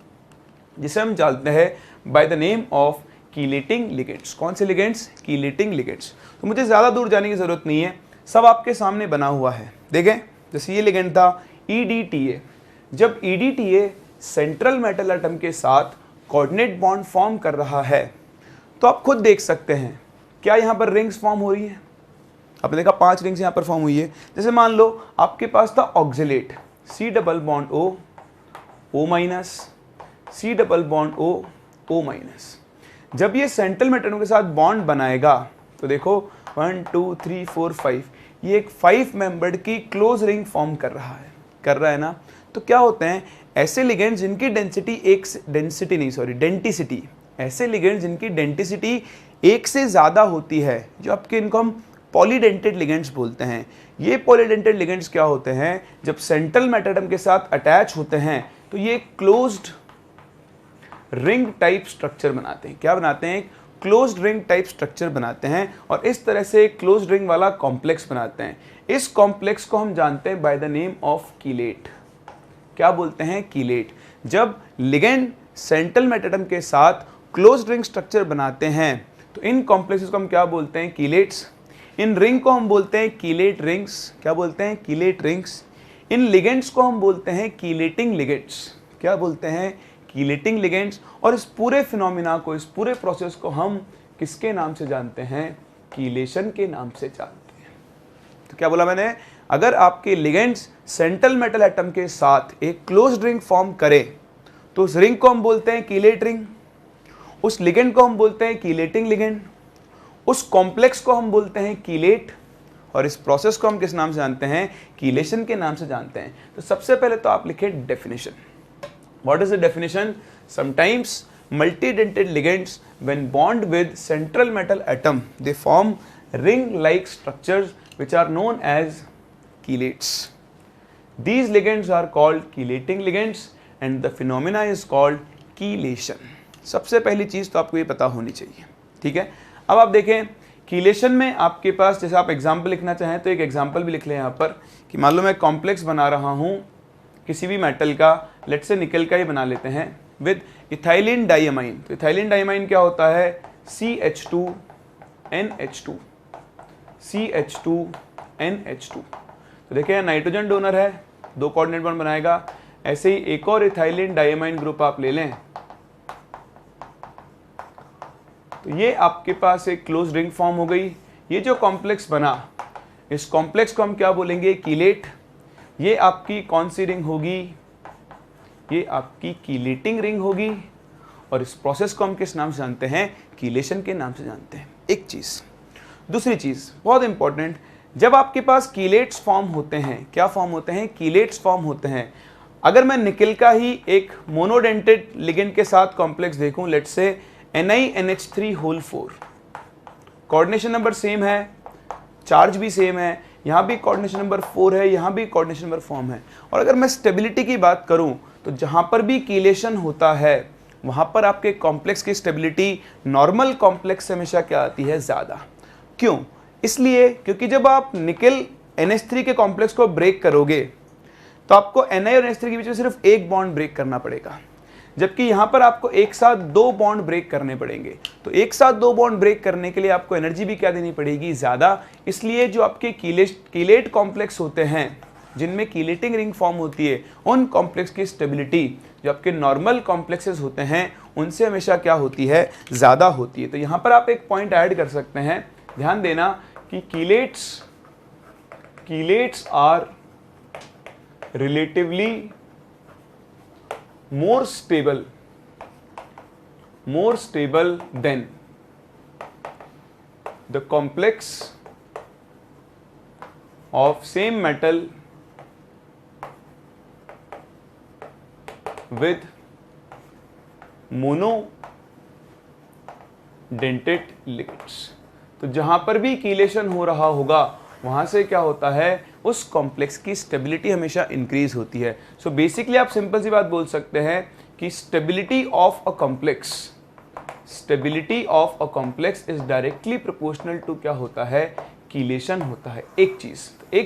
जिसे हम जानते हैं by the name of chelating ligands. कौन से लिगेंड्स? Chelating ligands. तो मुझे ज़्यादा दूर जाने की ज़रूरत नहीं है, सब आपके सामने बना हुआ है। देखें, जैसे ये लिगेंड था EDTA, जब EDTA सेंट्रल मेटल एटम के साथ कोऑर्डिनेट बॉन्ड फॉर्म कर रहा है तो आप खुद देख सकते हैं क्या यहाँ पर रिंग्स फॉर्म हो रही हैं। आपने देखा 5 रिंग्स यहाँ पर फॉर्म हुई है। जैसे मान लो आपके पास था oxalate C double bond O minus, C double bond O minus. जब ये सेंट्रल मेटल के साथ बॉन्ड बनाएगा तो देखो 1 2 3 4 5, ये एक 5 मेंबर्ड की क्लोज रिंग फॉर्म कर रहा है ना। तो क्या होते हैं ऐसे लिगेंड्स जिनकी डेंटिसिटी, ऐसे लिगेंड्स जिनकी डेंटिसिटी 1 से ज़्यादा होती है, जो आपके इनको हम पॉलीडेंटेड लिगेंड्स बोलते हैं। ये पॉलीडेंटेड लिगेंड्स क्या होते हैं, जब सेंट्रल मेटल एटम के साथ अटैच होते हैं तो ये क्लोज्ड रिंग टाइप स्ट्रक्चर बनाते हैं। क्या बनाते हैं? क्लोज्ड रिंग टाइप स्ट्रक्चर बनाते हैं, और इस तरह से क्लोज्ड रिंग वाला कॉम्प्लेक्स बनाते हैं। इस कॉम्प्लेक्स को हम जानते हैं by the name of chelate. क्या बोलते हैं? कीलेट। जब लिगेंड सेंट्रल मेटल एटम के साथ क्लोज्ड रिंग स्ट्रक्चर बनाते हैं तो इन कॉम्प्लेक्सेस को हम क्या बोलते हैं? कीलेट्स। इन रिंग को हम बोलते हैं कीलेट रिंग्स। क्या बोलते हैं? Chelate rings. इन लिगेंड्स को हम बोलते हैं कीलेटिंग लिगेंड्स। क्या बोलते हैं? Chelating ligands. और इस पूरे फिनोमिना को, इस पूरे प्रोसेस को हम किसके नाम से जानते हैं? कीलेशन के नाम से जानते हैं। तो क्या बोला मैंने? अगर आपके लिगेंड्स सेंट्रल मेटल एटम के साथ एक क्लोज्ड रिंग फॉर्म करे तो उस रिंग को हम बोलते हैं कीलेट रिंग, उस लिगेंड को हम बोलते हैं कीलेटिंग लिगेंड, उस कॉम्प्लेक्स को हम बोलते हैं कीलेट, और इस प्रोसेस को हम किस नाम से जानते हैं? कीलेशन के नाम से जानते हैं। तो सबसे पहले तो आप लिखे definition. What is the definition? Sometimes multidentate ligands when bond with central metal atom they form ring like structures which are known as chelates. These ligands are called chelating ligands and the phenomena is called chelation. सबसे पहली चीज तो आपको ये पता होनी चाहिए, ठीक है। अब आप देखें कीलेशन में आपके पास, जैसे आप एग्जाम्पल लिखना चाहें तो एक एग्जाम्पल भी लिख लें यहाँ पर कि मान लो मैं कॉम्प्लेक्स बना रहा हूँ किसी भी मेटल का लेट्स से निकल का ही बना लेते हैं विद इथाइलिन डाइअमाइन। तो इथाइलिन डाइअमाइन क्या होता है? CH2NH2, CH2NH2। तो देखिए नाइट्रोजन डोनर है, 2 कोऑर्डिनेट बॉन्ड बनाएगा। ऐसे ही एक और इथाइलिन डाइअमाइन ग्रुप आप ले लें तो ये आपके पास एक क्लोज रिंग फॉर्म हो गई। ये जो कॉम्प्लेक्स बना, इस कॉम्प्लेक्स को हम क्या बोलेंगे? कीलेट। ये आपकी कौन सी रिंग होगी? ये आपकी कीलेटिंग रिंग होगी। और इस प्रोसेस को हम किस नाम से जानते हैं? कीलेशन के नाम से जानते हैं। एक चीज। दूसरी चीज बहुत इंपॉर्टेंट, जब आपके पास कीलेट्स फॉर्म होते हैं, क्या फॉर्म होते हैं? कीलेट्स फॉर्म होते हैं। अगर मैं निकल का ही एक मोनोडेंटेड लिगेंड के साथ कॉम्प्लेक्स देखूं, let's say NiNH3 coordination number same है, चार्ज भी सेम है, यहाँ भी कोऑर्डिनेशन नंबर 4 है, यहाँ भी कोऑर्डिनेशन नंबर फॉर्म है। और अगर मैं स्टेबिलिटी की बात करूं तो जहां पर भी कीलेशन होता है वहां पर आपके कॉम्प्लेक्स की स्टेबिलिटी नॉर्मल कॉम्प्लेक्स से हमेशा क्या आती है? ज़्यादा। क्यों? इसलिए क्योंकि जब आप निकल NH3 के कॉम्प्लेक्स को ब्रेक करोगे तो आपको Ni और NH3 के बीच में सिर्फ एक बॉन्ड ब्रेक करना पड़ेगा, जबकि यहां पर आपको एक साथ 2 बॉन्ड ब्रेक करने पड़ेंगे। तो एक साथ 2 बॉन्ड ब्रेक करने के लिए आपको एनर्जी भी क्या देनी पड़ेगी? ज़्यादा। इसलिए जो आपके कीलेट कॉम्प्लेक्स होते हैं जिनमें कीलेटिंग रिंग फॉर्म होती है, उन कॉम्प्लेक्स की स्टेबिलिटी जो आपके नॉर्मल कॉम्प्लेक्सेस होते हैं उनसे हमेशा क्या होती है? ज़्यादा होती है। तो यहाँ पर आप एक पॉइंट ऐड कर सकते हैं, ध्यान देना कि chelates are relatively more stable than the complex of same metal with monodentate ligands। तो जहां पर भी कीलेशन हो रहा होगा वहां से क्या होता है? उस कॉम्प्लेक्स की स्टेबिलिटी हमेशा इंक्रीज होती है। सो बेसिकली आप सिंपल सी बात बोल सकते हैं कि stability of a complex is directly proportional to क्या होता है? कीलेशन होता है। एक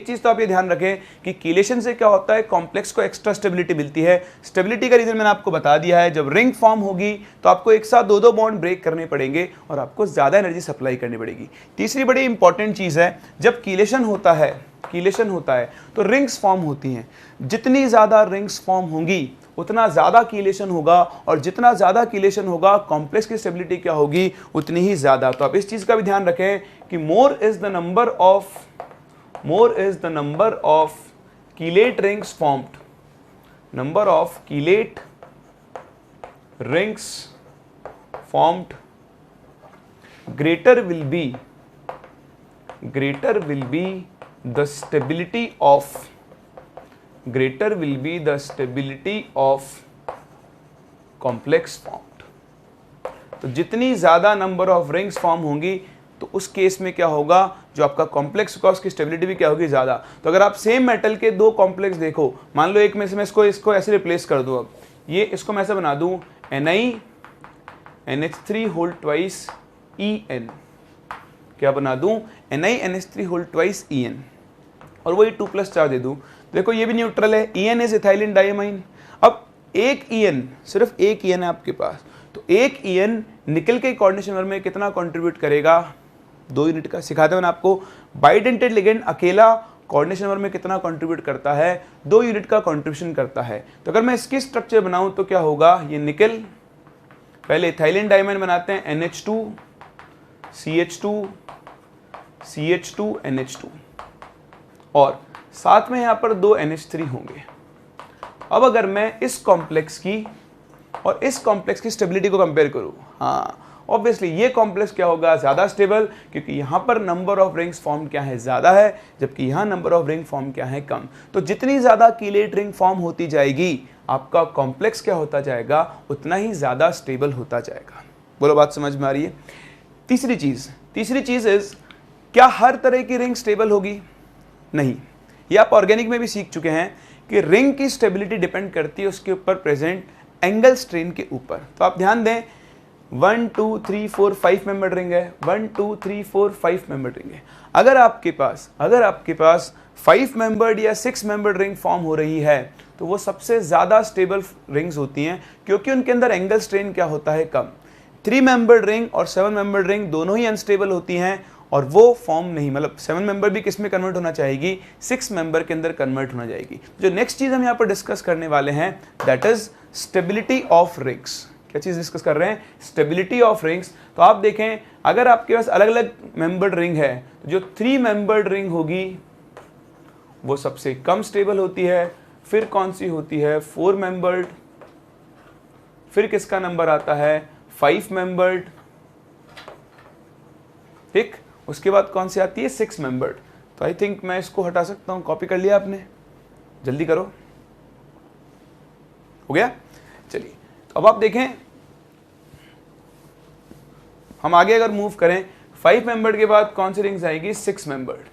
चीज तो आप ये ध्यान रखें कि कीलेशन से क्या होता है? कॉम्प्लेक्स को एक्स्ट्रा स्टेबिलिटी मिलती है। स्टेबिलिटी का रीजन मैंने आपको बता दिया है, जब रिंग फॉर्म होगी तो आपको एक साथ 2 बॉन्ड ब्रेक करने पड़ेंगे और आपको ज्यादा एनर्जी सप्लाई करनी पड़ेगी। तीसरी बड़ी इंपॉर्टेंट चीज है, जब कीलेशन होता है तो रिंग्स फॉर्म होती हैं। जितनी ज्यादा रिंग्स फॉर्म होंगी उतना ज्यादा कीलेशन होगा, और जितना ज्यादा कीलेशन होगा कॉम्प्लेक्स की स्टेबिलिटी क्या होगी? उतनी ही ज्यादा। तो आप इस चीज का भी ध्यान रखें कि more is the number of chelate rings formed, number of chelate rings formed greater will be the stability of complex formed। तो जितनी ज्यादा नंबर ऑफ रिंग्स फॉर्म होंगी तो उस केस में क्या होगा? जो आपका कॉम्प्लेक्स होगा उसकी स्टेबिलिटी भी क्या होगी? ज्यादा। तो अगर आप सेम मेटल के 2 कॉम्प्लेक्स देखो, मान लो एक में से मैं इसको ऐसे रिप्लेस कर दूं, अब ये इसको मैं ऐसे बना दूं NiNH3 En, क्या बना दूं? NiNH3 En, और वही 2+ चार्ज दे दूं। देखो ये भी न्यूट्रल है, En इज इथाइलिन डाइअमाइन। अब एक En, सिर्फ एक En है आपके पास, तो एक En निकल के कोऑर्डिनेशन नंबर में कितना कंट्रीब्यूट करेगा? 2 यूनिट का। सिखाते हैं आपको, बाइडेंटेड लिगेंड अकेला कोऑर्डिनेशन नंबर में कितना कंट्रीब्यूट करता है? 2 यूनिट का कंट्रीब्यूशन करता है। तो अगर मैं इसकी स्ट्रक्चर बनाऊं तो क्या होगा? ये निकल, पहले इथाइलिन डाइअमाइन बनाते हैं, NH2 CH2 NH2, और साथ में यहां पर 2 NH3 होंगे। अब अगर मैं इस कॉम्प्लेक्स की और इस कॉम्प्लेक्स की स्टेबिलिटी को कंपेयर करूं, हाँ ऑब्वियसली ये कॉम्प्लेक्स क्या होगा? ज्यादा स्टेबल, क्योंकि यहां पर नंबर ऑफ रिंग्स फॉर्म क्या है? ज्यादा है, जबकि यहां नंबर ऑफ रिंग फॉर्म क्या है? कम। तो जितनी ज्यादा कीलेट रिंग फॉर्म होती जाएगी आपका कॉम्प्लेक्स क्या होता जाएगा? उतना ही ज्यादा स्टेबल होता जाएगा। बोलो बात समझ में आ रही है? तीसरी चीज इज, क्या हर तरह की रिंग स्टेबल होगी? नहीं। ये आप ऑर्गेनिक में भी सीख चुके हैं कि रिंग की स्टेबिलिटी डिपेंड करती है उसके ऊपर प्रेजेंट एंगल स्ट्रेन के ऊपर। तो आप ध्यान दें, 1 2 3 4 5 मेंबर रिंग है, 1 2 3 4 5 मेंबर रिंग है। अगर आपके पास 5 मेंबर्ड या 6 मेंबर्ड रिंग फॉर्म हो रही है तो वो सबसे ज़्यादा स्टेबल रिंग्स होती हैं, क्योंकि उनके अंदर एंगल स्ट्रेन क्या होता है, कम। 3 मेंबर्ड रिंग और 7 मेंबर्ड रिंग दोनों ही अनस्टेबल होती हैं, और वो फॉर्म नहीं, मतलब 7 मेंबर भी किस में कन्वर्ट होना चाहेगी, 6 मेंबर के अंदर कन्वर्ट होना जाएगी। जो नेक्स्ट चीज़ हम यहाँ पर डिस्कस करने वाले हैं, that is stability of rings. क्या चीज़ डिस्कस कर रहे हैं, स्टेबिलिटी ऑफ रिंग्स। तो आप देखें, अगर आपके पास अलग अलग मेंबर्ड रिंग है, जो 3 मेंबर्ड रिंग होगी वो सबसे कम स्टेबल होती है। फिर कौन सी होती है, 4 मेंबर्ड। फिर किसका नंबर आता है, 5 मेंबर्ड, ठीक। उसके बाद कौन सी आती है, 6 मेंबर्ड। तो आई थिंक मैं इसको हटा सकता हूं, कॉपी कर लिया आपने, जल्दी करो, हो गया। चलिए, तो अब आप देखें, हम आगे अगर मूव करें, 5 मेंबर्ड के बाद कौन सी रिंग्स आएगी, 6 मेंबर्ड।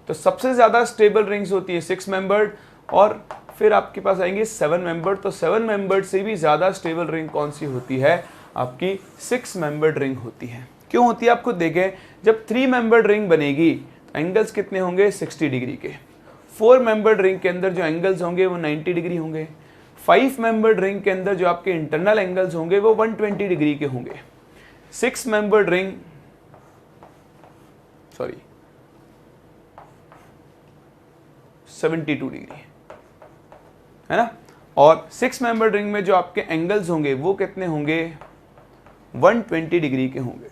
तो सबसे ज्यादा स्टेबल रिंग्स होती है 6 मेंबर्ड, और फिर आपके पास आएंगे 7 मेंबर्ड। तो 7 मेंबर्ड से भी ज्यादा स्टेबल रिंग कौन सी होती है, आपकी 6 मेंबर्ड रिंग होती है। क्यों होती है, आप खुद देखें, जब 3 मेंबर्ड रिंग बनेगी तो एंगल्स कितने होंगे, 60 डिग्री के। 4 मेंबर्ड रिंग के अंदर जो एंगल्स होंगे वो 90 डिग्री होंगे। 5 मेंबर्ड रिंग के अंदर जो आपके इंटरनल एंगल्स होंगे वो 120 डिग्री के होंगे। 6 मेंबर्ड रिंग, सॉरी 72 डिग्री है ना। और 6 मेंबर्ड रिंग में जो आपके एंगल्स होंगे वो कितने होंगे, 120 डिग्री के होंगे,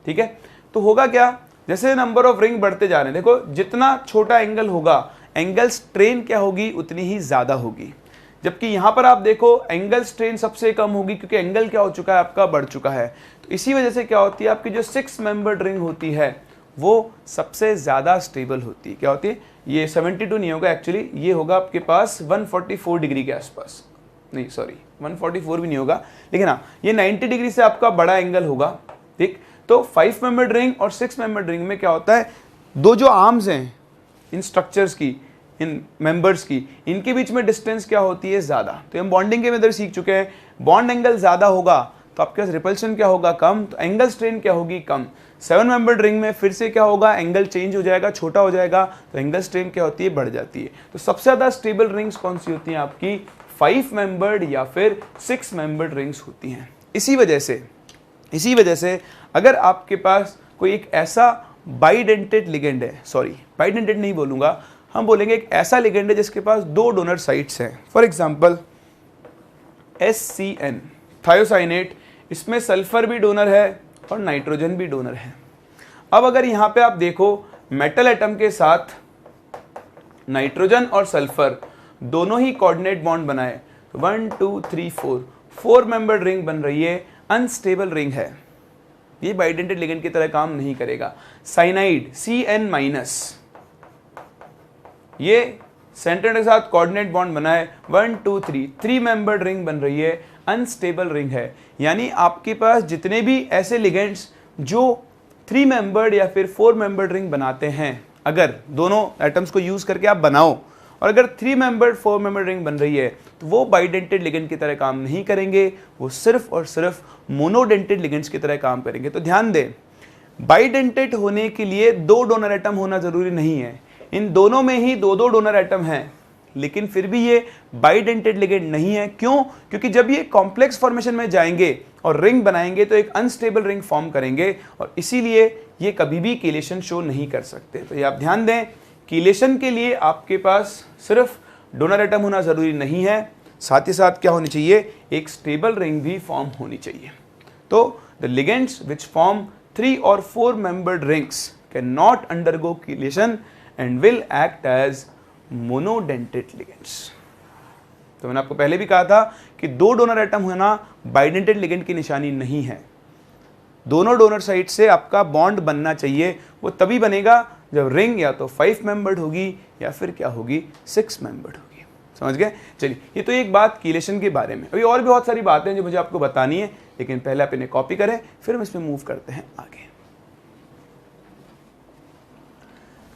ठीक है। तो होगा क्या, जैसे नंबर ऑफ रिंग बढ़ते जा रहे हैं, देखो जितना छोटा एंगल होगा, एंगल स्ट्रेन क्या होगी, उतनी ही ज्यादा होगी। जबकि यहां पर आप देखो एंगल स्ट्रेन सबसे कम होगी, क्योंकि एंगल क्या हो चुका है, आपका बढ़ चुका है। तो इसी वजह से क्या होती है, आपकी जो 6 मेंबर्ड रिंग होती है वो सबसे ज्यादा स्टेबल होती है। क्या होती है, ये 72 नहीं होगा एक्चुअली, ये होगा आपके पास 144 डिग्री के आसपास, नहीं सॉरी 144 भी नहीं होगा, लेकिन हाँ ये 90 डिग्री से आपका बड़ा एंगल होगा, ठीक। तो 5 मेंबर्ड रिंग और 6 मेंबर्ड रिंग में क्या होता है, दो जो आर्म्स हैं इन स्ट्रक्चर्स की, इन मेंबर्स की, इनके बीच में डिस्टेंस क्या होती है, ज्यादा। तो हम बॉन्डिंग के मेथड सीख चुके हैं, बॉन्ड एंगल ज्यादा होगा तो आपके पास रिपल्शन क्या होगा, कम, तो एंगल स्ट्रेन क्या होगी, कम। 7 मेंबर्ड रिंग में फिर से क्या होगा, एंगल चेंज हो जाएगा, छोटा हो जाएगा, तो एंगल स्ट्रेन क्या होती है, बढ़ जाती है। तो सबसे ज्यादा स्टेबल रिंग्स कौन सी होती हैं, आपकी 5 मेंबर्ड या फिर 6 मेंबर्ड रिंग्स होती हैं। इसी वजह से अगर आपके पास कोई एक ऐसा बाइडेंटेड लिगेंड है, सॉरी बाइडेंटेड नहीं बोलूंगा, हम बोलेंगे एक ऐसा लिगेंड है जिसके पास 2 डोनर साइट्स हैं, फॉर एग्जांपल SCN थायोसाइनेट, इसमें सल्फर भी डोनर है और नाइट्रोजन भी डोनर है। अब अगर यहां पे आप देखो मेटल एटम के साथ नाइट्रोजन और सल्फर दोनों ही कोऑर्डिनेट बॉन्ड बनाए, 1 2 3 4 मेंबर्ड रिंग बन रही है, अनस्टेबल रिंग है, ये बाइडेंटेड लिगेंड की तरह काम नहीं करेगा। साइनाइड CN-, ये सेंटर के साथ कोऑर्डिनेट बॉन्ड बनाए, 1 2 3 मेंबर्ड रिंग बन रही है, अनस्टेबल रिंग है। यानी आपके पास जितने भी ऐसे लिगेंड्स जो 3 मेंबर्ड या फिर 4 मेंबर्ड रिंग बनाते हैं, अगर दोनों एटम्स को यूज करके आप बनाओ, और अगर 3 मेंबर्ड 4 मेंबर्ड रिंग बन रही है, तो वो बाइडेंटेड लिगेंड की तरह काम नहीं करेंगे, वो सिर्फ और सिर्फ मोनोडेंटेड लिगेंड्स की तरह काम करेंगे। तो ध्यान दें, बाइडेंटेड होने के लिए 2 डोनर एटम होना जरूरी नहीं है, इन दोनों में ही 2 डोनर एटम हैं, लेकिन फिर भी ये बाइडेंटेड लिगेंड नहीं है। क्यों? क्योंकि जब ये कॉम्प्लेक्स फॉर्मेशन में जाएंगे और रिंग बनाएंगे तो एक अनस्टेबल रिंग फॉर्म करेंगे, और इसीलिए ये कभी भी कीलेशन शो नहीं कर सकते। तो ये आप ध्यान दें, कीलेशन के लिए आपके पास सिर्फ डोनर एटम होना जरूरी नहीं है, साथ ही साथ क्या होनी चाहिए, एक स्टेबल रिंग भी फॉर्म होनी चाहिए। तो द लिगेंड्स विच फॉर्म 3 और 4 membered rings can not undergo chelation and will act as monodentate ligands. तो मैंने आपको पहले भी कहा था कि 2 डोनर एटम होना बाइडेंटेड लिगेंड की निशानी नहीं है, दोनों डोनर साइड से आपका बॉन्ड बनना चाहिए। वो तभी बनेगा जब रिंग या तो 5 मेंबर्ड होगी या फिर क्या होगी, 6 मेंबर्ड होगी। समझ गए? चलिए, ये तो एक बात कीलेशन के बारे में। अभी और भी बहुत सारी बातें हैं जो मुझे आपको बतानी है, लेकिन पहले आप इन्हें कॉपी करें, फिर हम इसमें मूव करते हैं आगे।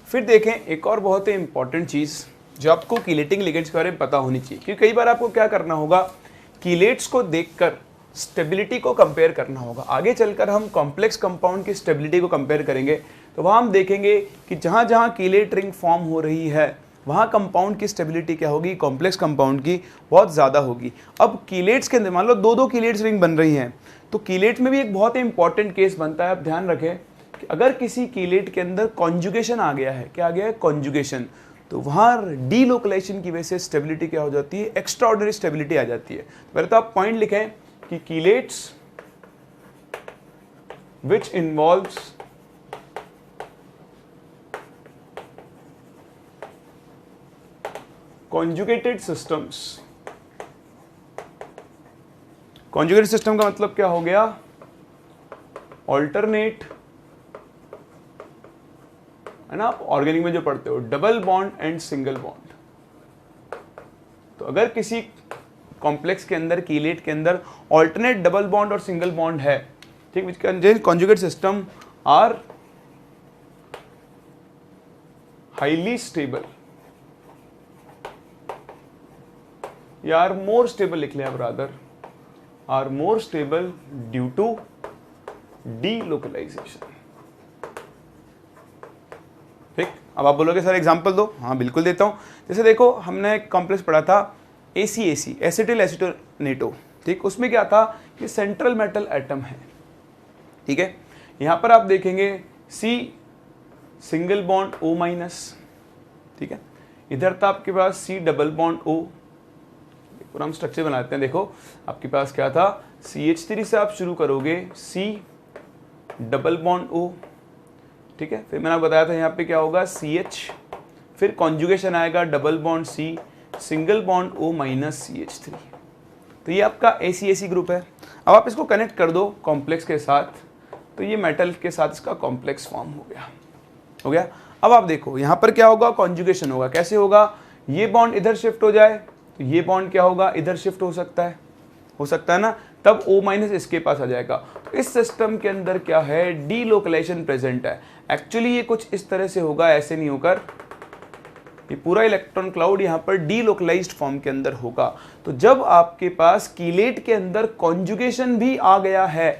फिर देखें एक और बहुत ही इंपॉर्टेंट चीज़ जो आपको कीलेटिंग लिगेंड्स के बारे में पता होनी चाहिए, क्योंकि कई बार आपको क्या करना होगा, कीलेट्स को देखकर स्टेबिलिटी को कंपेयर करना होगा। आगे चलकर हम कॉम्प्लेक्स कंपाउंड की स्टेबिलिटी को कंपेयर करेंगे, तो वहाँ हम देखेंगे कि जहाँ जहाँ कीलेट रिंग फॉर्म हो रही है वहाँ कंपाउंड की स्टेबिलिटी क्या होगी, कॉम्प्लेक्स कंपाउंड की बहुत ज़्यादा होगी। अब कीलेट्स के अंदर मान लो दो कीलेट्स रिंग बन रही हैं, तो कीलेट में भी एक बहुत ही इंपॉर्टेंट केस बनता है। आप ध्यान रखें कि अगर किसी कीलेट के अंदर कॉन्जुगेशन आ गया है, क्या आ गया है, कॉन्जुगेशन, तो वहाँ डीलोकलाइजेशन की वजह से स्टेबिलिटी क्या हो जाती है, एक्स्ट्रा ऑर्डिनरी स्टेबिलिटी आ जाती है। पहले तो आप पॉइंट लिखें कि chelates which involves conjugated systems. Conjugated system का मतलब क्या हो गया, ऑल्टरनेट, है ना, आप ऑर्गेनिक में जो पढ़ते हो, double bond and single bond. तो अगर किसी कॉम्प्लेक्स के अंदर, कीलेट के अंदर ऑल्टरनेट डबल बॉन्ड और सिंगल बॉन्ड है, ठीक, which contain conjugate system are highly stable, या आर मोर स्टेबल लिख लें आप, rather are more stable due to delocalisation. ठीक, अब आप बोलोगे सर एग्जांपल दो, हाँ बिल्कुल देता हूं। जैसे देखो हमने एक कॉम्प्लेक्स पढ़ा था ACAC, एसिटिल एसिटोनेटो, ठीक, उसमें क्या था कि सेंट्रल मेटल एटम है, ठीक है। यहां पर आप देखेंगे C single bond O minus, ठीक है, इधर था आपके पास C डबल बॉन्ड O। पूरा हम स्ट्रक्चर बनाते हैं, देखो आपके पास क्या था, CH3 से आप शुरू करोगे, C डबल बॉन्ड O, ठीक है, फिर मैंने बताया था यहाँ पे क्या होगा, CH, फिर कॉन्जुगेशन आएगा double bond C single bond O minus CH3। तो ये आपका ACAC ग्रुप है। अब आप इसको कनेक्ट कर दो कॉम्प्लेक्स के साथ, तो ये मेटल के साथ इसका कॉम्प्लेक्स फॉर्म हो गया। अब आप देखो यहाँ पर क्या होगा, कॉन्जुगेशन होगा। कैसे होगा, ये बॉन्ड इधर शिफ्ट हो जाए तो ये बॉन्ड क्या होगा, इधर शिफ्ट हो सकता है ना, तब O माइनस इसके पास आ जाएगा। तो इस सिस्टम के अंदर क्या है, डीलोकलाइजेशन प्रेजेंट है। एक्चुअली ये कुछ इस तरह से होगा, ऐसे नहीं होकर, ये पूरा इलेक्ट्रॉन क्लाउड यहाँ पर डीलोकलाइज्ड फॉर्म के अंदर होगा। तो जब आपके पास कीलेट के अंदर कॉन्जुगेशन भी आ गया है,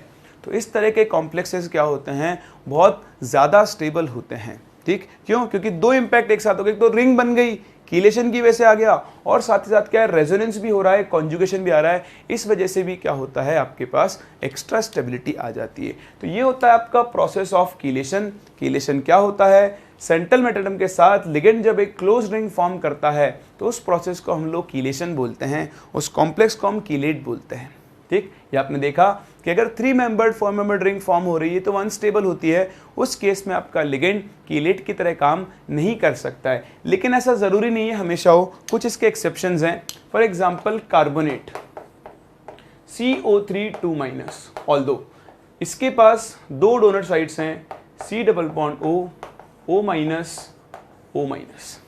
तो इस तरह के कॉम्प्लेक्सेस क्या होते हैं, बहुत ज़्यादा स्टेबल होते हैं। ठीक, क्यों, क्योंकि दो इम्पैक्ट एक साथ हो गए, तो रिंग बन गई, कीलेशन की वजह से आ गया, और साथ ही साथ क्या है, रेजोनेंस भी हो रहा है, कॉन्जुगेशन भी आ रहा है, इस वजह से भी क्या होता है, आपके पास एक्स्ट्रा स्टेबिलिटी आ जाती है। तो ये होता है आपका प्रोसेस ऑफ कीलेशन। कीलेशन क्या होता है, सेंट्रल मेटल एटम के साथ लिगेंड जब एक क्लोज रिंग फॉर्म करता है, तो उस प्रोसेस को हम लोग कीलेशन बोलते हैं, उस कॉम्प्लेक्स को हम कीलेट बोलते हैं। ठीक, ये आपने देखा कि अगर 3 मेंबर्ड 4 मेंबर्ड रिंग फॉर्म हो रही है तो अनस्टेबल होती है, उस केस में आपका लिगेंड कीलेट की तरह काम नहीं कर सकता है। लेकिन ऐसा जरूरी नहीं है हमेशा हो, कुछ इसके एक्सेप्शंस हैं। For example carbonate CO3 2-, although इसके पास दो डोनर साइड्स हैं, C double bond O minus O minus,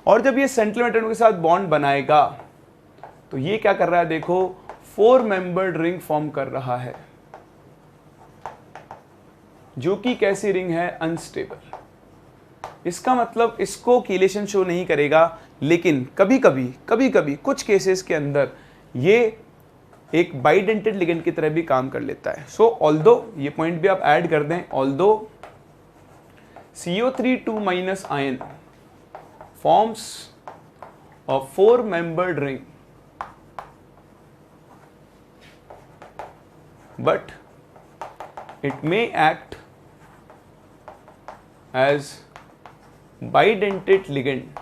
और जब ये सेंट्रल मेटल के साथ बॉन्ड बनाएगा तो ये क्या कर रहा है, देखो 4 मेंबर्ड रिंग फॉर्म कर रहा है, जो कि कैसी रिंग है, अनस्टेबल। इसका मतलब इसको कीलेशन शो नहीं करेगा, लेकिन कभी कभी कुछ केसेस के अंदर ये एक बाइडेंटेड लिगेंड की तरह भी काम कर लेता है। सो ऑल्दो, ये पॉइंट भी आप ऐड कर दें, although CO3 2- ion forms a 4 membered ring, but it may act as bidentate ligand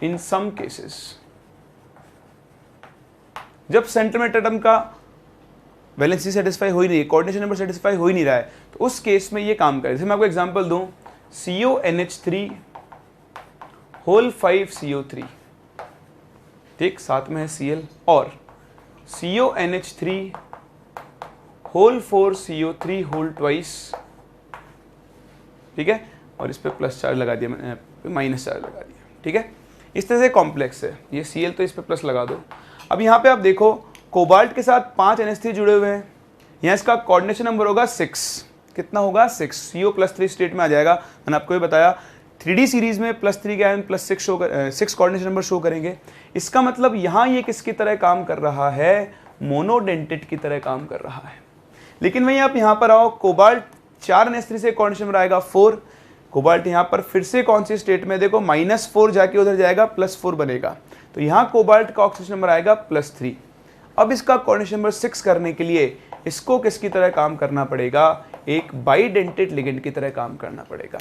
in some cases। जब सेंट्रल मेटल एटम का वैलेंसी सेटिस्फाई हो ही नहीं, कोऑर्डिनेशन नंबर सेटिस्फाई हो ही नहीं रहा है, तो उस केस में ये काम करे। जैसे मैं आपको एग्जांपल दूं, CONH3 होल 5 CO3, ठीक, साथ में है Cl, और CONH3 whole 4 CO3 whole twice, ठीक है, और इस पे प्लस चार्ज लगा दिया मैंने, माइनस चार्ज लगा दिया, ठीक है। इस तरह से कॉम्प्लेक्स है ये Cl, तो इस पे प्लस लगा दो। अब यहाँ पे आप देखो कोबाल्ट के साथ 5 NH3 जुड़े हुए हैं, यहाँ इसका कोऑर्डिनेशन नंबर होगा 6, कितना होगा, 6, CO+3 स्टेट में आ जाएगा। मैंने आपको ये बताया 3D सीरीज में +3 के आयन +6 शो कर 6 कोऑर्डिनेशन नंबर शो करेंगे। इसका मतलब यहाँ ये किसकी तरह काम कर रहा है, मोनोडेंटेट की तरह काम कर रहा है। लेकिन वहीं आप यहाँ पर आओ, कोबाल्ट 4 NH3 से कोऑर्डिनेशन नंबर आएगा 4, कोबाल्ट यहाँ पर फिर से कौन सी स्टेट में, देखो -4 जाके उधर जाएगा +4 बनेगा, तो यहाँ कोबाल्ट का ऑक्सीजन नंबर आएगा +3। अब इसका कोऑर्डिनेशन नंबर 6 करने के लिए इसको किसकी तरह काम करना पड़ेगा, एक बाइडेंटेट लिगेंड की तरह काम करना पड़ेगा।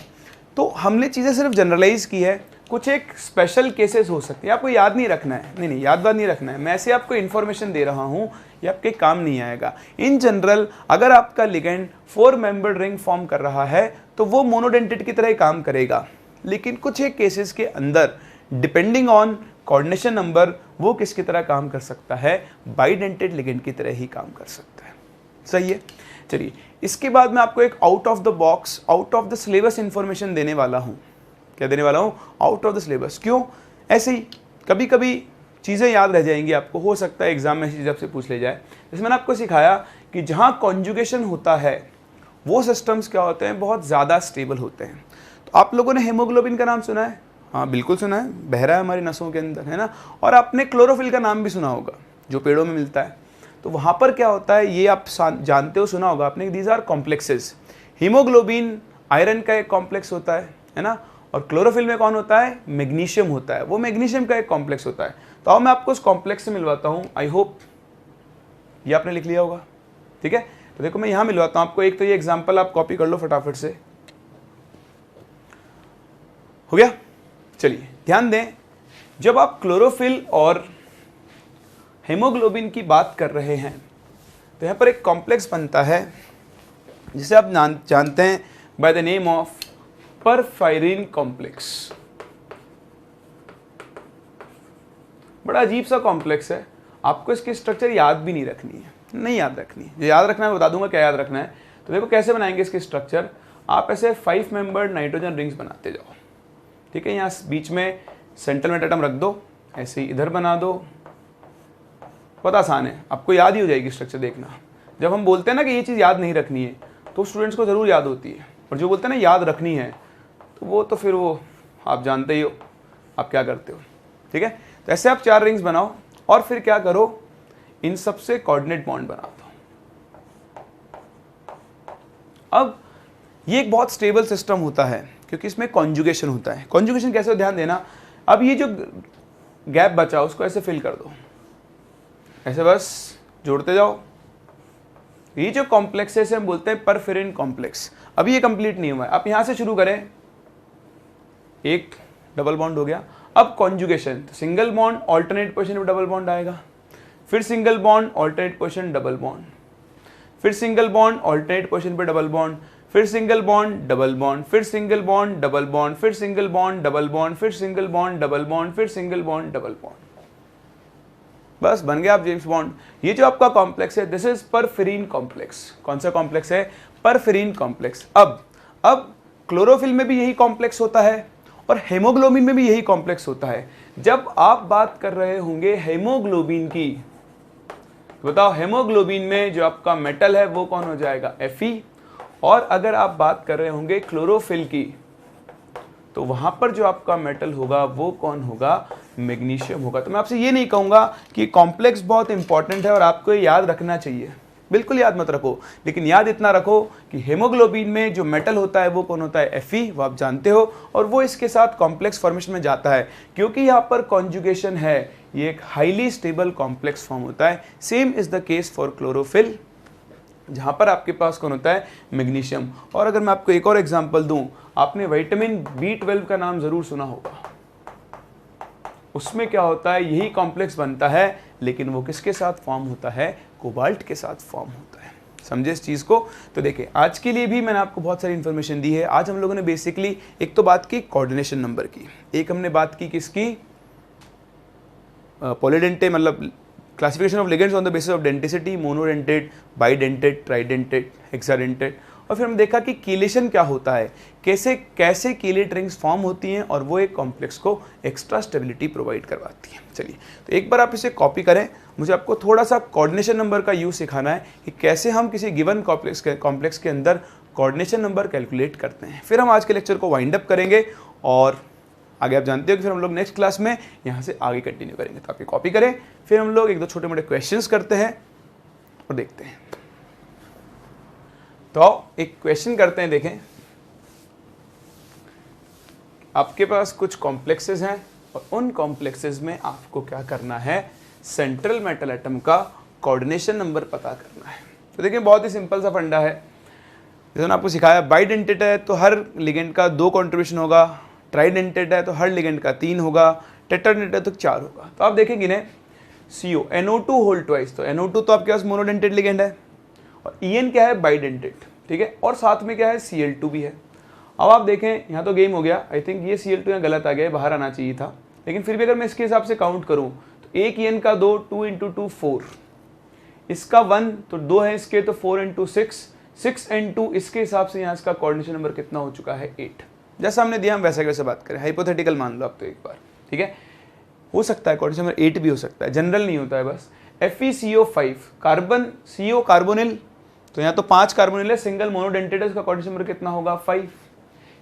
तो हमने चीज़ें सिर्फ जनरलाइज की है, कुछ एक स्पेशल केसेस हो सकते हैं, आपको याद नहीं रखना है, नहीं याद नहीं रखना है, मैं ऐसे आपको इन्फॉर्मेशन दे रहा हूँ, ये आपके काम नहीं आएगा। इन जनरल अगर आपका लिगेंड 4 मेंबर्ड रिंग फॉर्म कर रहा है तो वो मोनोडेंटेट की तरह ही काम करेगा, लेकिन कुछ एक केसेस के अंदर डिपेंडिंग ऑन कोऑर्डिनेशन नंबर वो किसकी तरह काम कर सकता है, बाइडेंटेट लिगेंड की तरह ही काम कर सकता है। सही है। चलिए इसके बाद मैं आपको एक out of the box, out of the syllabus information देने वाला हूँ। क्या देने वाला हूँ, आउट ऑफ द सिलेबस। क्यों, ऐसे ही कभी कभी चीज़ें याद रह जाएंगी आपको, हो सकता है एग्जाम में चीज़ आपसे पूछ ले जाए। जैसे मैंने आपको सिखाया कि जहाँ कॉन्जुगेशन होता है वो सिस्टम्स क्या होते हैं, बहुत ज़्यादा स्टेबल होते हैं। तो आप लोगों ने हेमोग्लोबिन का नाम सुना है, हाँ बिल्कुल सुना है, बह रहा है हमारी नसों के अंदर, है ना। और आपने क्लोरोफिल का नाम भी सुना होगा जो पेड़ों में मिलता है। तो वहाँ पर क्या होता है ये आप जानते हो, सुना होगा आपने, these are complexes. Haemoglobin iron का एक कॉम्प्लेक्स होता है ना, और क्लोरोफिल में कौन होता है, मैग्नीशियम होता है, वो मैग्नीशियम का एक कॉम्प्लेक्स होता है। तो अब मैं आपको उस कॉम्प्लेक्स से मिलवाता हूँ, आई होप ये आपने लिख लिया होगा, ठीक है। तो देखो मैं यहाँ मिलवाता हूँ आपको, एक तो ये एग्जाम्पल आप कॉपी कर लो फटाफट से, हो गया। चलिए ध्यान दें, जब आप क्लोरोफिल और हेमोग्लोबिन की बात कर रहे हैं तो यहाँ पर एक कॉम्प्लेक्स बनता है जिसे आप जानते हैं by the name of porphyrin complex. बड़ा अजीब सा कॉम्प्लेक्स है, आपको इसकी स्ट्रक्चर याद भी नहीं रखनी है, नहीं याद रखनी है, जो याद रखना है बता दूंगा क्या याद रखना है। तो देखो कैसे बनाएंगे इसकी स्ट्रक्चर, आप ऐसे 5 मेंबर्ड नाइट्रोजन रिंग्स बनाते जाओ, ठीक है। यहाँ बीच में सेंट्रल में एटम रख दो, ऐसे ही इधर बना दो, बहुत आसान है, आपको याद ही हो जाएगी स्ट्रक्चर। देखना जब हम बोलते हैं ना कि ये चीज़ याद नहीं रखनी है तो स्टूडेंट्स को ज़रूर याद होती है, और जो बोलते हैं ना याद रखनी है तो वो तो फिर वो आप जानते ही हो आप क्या करते हो, ठीक है। तो ऐसे आप 4 रिंग्स बनाओ और फिर क्या करो, इन सब से कोऑर्डिनेट बॉन्ड बना दो। अब ये एक बहुत स्टेबल सिस्टम होता है क्योंकि इसमें कॉन्जुगेशन होता है। कॉन्जुगेशन कैसे हो, ध्यान देना। अब ये जो गैप बचा उसको ऐसे फिल कर दो, ऐसे बस जोड़ते जाओ। ये जो कॉम्प्लेक्स है इसे हम बोलते हैं परफेरिन कॉम्प्लेक्स। अभी ये कंप्लीट नहीं हुआ है, आप यहां से शुरू करें, एक डबल बॉन्ड हो गया। अब कॉन्जुगेशन, तो सिंगल बॉन्ड ऑल्टरनेट पोजीशन पे डबल बॉन्ड आएगा, फिर single bond alternate position double bond, फिर सिंगल बॉन्ड ऑल्टरनेट पोजीशन पे डबल बॉन्ड, फिर सिंगल बॉन्ड डबल बॉन्ड, फिर सिंगल बॉन्ड डबल बॉन्ड, फिर सिंगल बॉन्ड डबल बॉन्ड, फिर सिंगल बॉन्ड डबल बॉन्ड, फिर सिंगल बॉन्ड डबल बॉन्ड। बस बन गया आप जेम्स बॉन्ड। ये जो आपका कॉम्प्लेक्स है दिस इज परफेरिन कॉम्प्लेक्स। कौन सा कॉम्प्लेक्स है, परफेरिन कॉम्प्लेक्स। अब क्लोरोफिल में भी यही कॉम्प्लेक्स होता है और हेमोग्लोबिन में भी यही कॉम्प्लेक्स होता है। जब आप बात कर रहे होंगे हेमोग्लोबिन की, बताओ हेमोग्लोबिन में जो आपका मेटल है वो कौन हो जाएगा, Fe। और अगर आप बात कर रहे होंगे क्लोरोफिल की तो वहां पर जो आपका मेटल होगा वो कौन होगा, मैग्नीशियम होगा। तो मैं आपसे ये नहीं कहूंगा कि कॉम्प्लेक्स बहुत इंपॉर्टेंट है और आपको ये याद रखना चाहिए, बिल्कुल याद मत रखो, लेकिन याद इतना रखो कि हेमोग्लोबिन में जो मेटल होता है वो कौन होता है, Fe, वो आप जानते हो, और वो इसके साथ कॉम्प्लेक्स फॉर्मेशन में जाता है क्योंकि यहाँ पर कॉन्जुगेशन है, ये एक हाईली स्टेबल कॉम्प्लेक्स फॉर्म होता है। Same is the case for chlorophyll जहाँ पर आपके पास कौन होता है, मैग्नीशियम। और अगर मैं आपको एक और एग्जांपल दूं, आपने विटामिन B12 का नाम जरूर सुना होगा, उसमें क्या होता है, यही कॉम्प्लेक्स बनता है, लेकिन वो किसके साथ फॉर्म होता है, कोबाल्ट के साथ फॉर्म होता है। समझे इस चीज़ को। तो देखिए आज के लिए भी मैंने आपको बहुत सारी इन्फॉर्मेशन दी है। आज हम लोगों ने बेसिकली एक तो बात की कोऑर्डिनेशन नंबर की, एक हमने बात की किसकी, पॉलीडेंटे, मतलब classification of ligands on the basis of denticity, monodentate, bidentate, tridentate, hexadentate. और फिर हम देखा कि कीलेशन क्या होता है, कैसे कैसे कीलेट रिंग्स फॉर्म होती हैं और वो एक कॉम्प्लेक्स को एक्स्ट्रा स्टेबिलिटी प्रोवाइड करवाती है। चलिए तो एक बार आप इसे कॉपी करें, मुझे आपको थोड़ा सा कोऑर्डिनेशन नंबर का यूज सिखाना है कि कैसे हम किसी गिवन कॉम्प्लेक्स के अंदर कोऑर्डिनेशन नंबर कैलकुलेट करते हैं। फिर हम आज के लेक्चर को वाइंड अप करेंगे और आगे आप जानते हो कि फिर हम लोग नेक्स्ट क्लास में यहाँ से आगे कंटिन्यू करेंगे। तो आप ये कॉपी करें, फिर हम लोग एक दो छोटे मोटे क्वेश्चंस करते हैं और देखते हैं। तो एक क्वेश्चन करते हैं, देखें आपके पास कुछ कॉम्प्लेक्सेस हैं और उन कॉम्प्लेक्सेस में आपको क्या करना है, सेंट्रल मेटल एटम का कोऑर्डिनेशन नंबर पता करना है। तो देखिए बहुत ही सिंपल सा फंडा है, जैसे मैंने आपको सिखाया, बाइडेंटेड है तो हर लिगेंड का 2 कंट्रीब्यूशन होगा, ट्राइडेंटेड है तो हर लिगेंड का 3 होगा, टेट्राडेंटेड है तो 4 होगा। तो आप देखेंगे ना CO NO2 होल ट्वाइस, तो NO2 तो आपके पास मोनोडेंटेड लिगेंड है और EN क्या है, बाइडेंटेड, ठीक है, और साथ में क्या है, Cl2 भी है। अब आप देखें यहाँ तो गेम हो गया, आई थिंक ये Cl2 यहाँ गलत आ गया, बाहर आना चाहिए था, लेकिन फिर भी अगर मैं इसके हिसाब से काउंट करूँ तो एक EN का 2, 2 × 2 4, इसका 1 तो 2 है इसके, तो 4 × 6, 6 and 2, इसके हिसाब से यहाँ इसका कोऑर्डिनेशन नंबर कितना हो चुका है, 8। जैसा हमने दिया हम वैसा वैसे बात करें, हाइपोथेटिकल मान लो आप तो एक बार, ठीक है, हो सकता है कोऑर्डिनेशन नंबर 8 भी हो सकता है, जनरल नहीं होता है बस। FeCO5 कार्बन, CO कार्बोनिल, तो यहाँ तो 5 कार्बोनिल है, सिंगल मोनोडेंटेड है, इसका कोऑर्डिनेशन नंबर कितना होगा, 5।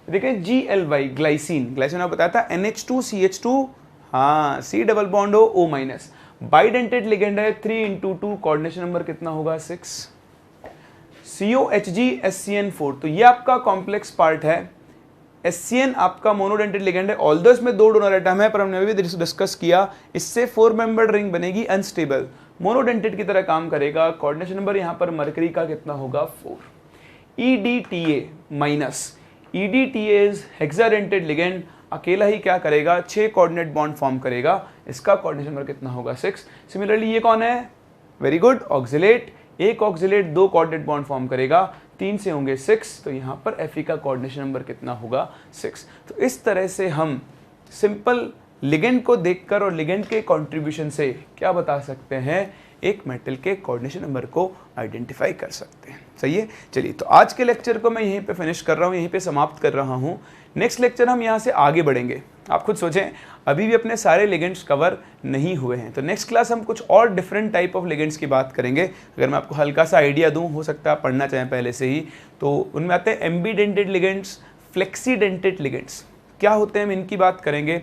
देखिए GLY ग्लाइसिन, ग्लाइसिन आपको बताया था NH2CH2, हाँ C डबल बॉन्ड हो O-, बाइडेंटेड लिगेंड है, 3 × 2, कोऑर्डिनेशन नंबर कितना होगा, 6। COHG SCN4, तो ये आपका कॉम्प्लेक्स पार्ट है। SCN आपका मोनोडेंटेड लिगेंड है, ऑल्दो इसमें 2 डोनर एटम है, पर हमने अभी डिस्कस किया, इससे 4 मेंबर्ड रिंग बनेगी, अनस्टेबल, मोनोडेंटेड की तरह काम करेगा। कोऑर्डिनेशन नंबर यहाँ पर मरकरी का कितना होगा, 4। EDTA इज हेक्साडेंटेड लिगेंड, अकेला ही क्या करेगा, 6 कोऑर्डिनेट बॉन्ड फॉर्म करेगा, इसका कोऑर्डिनेशन नंबर कितना होगा, 6। सिमिलरली ये कौन है, वेरी गुड, ऑक्सिलेट, एक ऑक्सिलेट 2 कोऑर्डिनेट बॉन्ड फॉर्म करेगा, 3 से होंगे 6, तो यहाँ पर Fe का कोऑर्डिनेशन नंबर कितना होगा, 6। तो इस तरह से हम सिंपल लिगेंड को देखकर और लिगेंड के कंट्रीब्यूशन से क्या बता सकते हैं, एक मेटल के कोऑर्डिनेशन नंबर को आइडेंटिफाई कर सकते हैं। सही है, चलिए तो आज के लेक्चर को मैं यहीं पे फिनिश कर रहा हूँ, यहीं पे समाप्त कर रहा हूँ। नेक्स्ट लेक्चर हम यहाँ से आगे बढ़ेंगे। आप खुद सोचें, अभी भी अपने सारे लिगेंड्स कवर नहीं हुए हैं, तो नेक्स्ट क्लास हम कुछ और डिफरेंट टाइप ऑफ लिगेंड्स की बात करेंगे। अगर मैं आपको हल्का सा आइडिया दूं, हो सकता है आप पढ़ना चाहें पहले से ही, तो उनमें आते हैं एम्बीडेंटेड लिगेंड्स, फ्लेक्सीडेंटेड लिगेंड्स, क्या होते हैं हम इनकी बात करेंगे।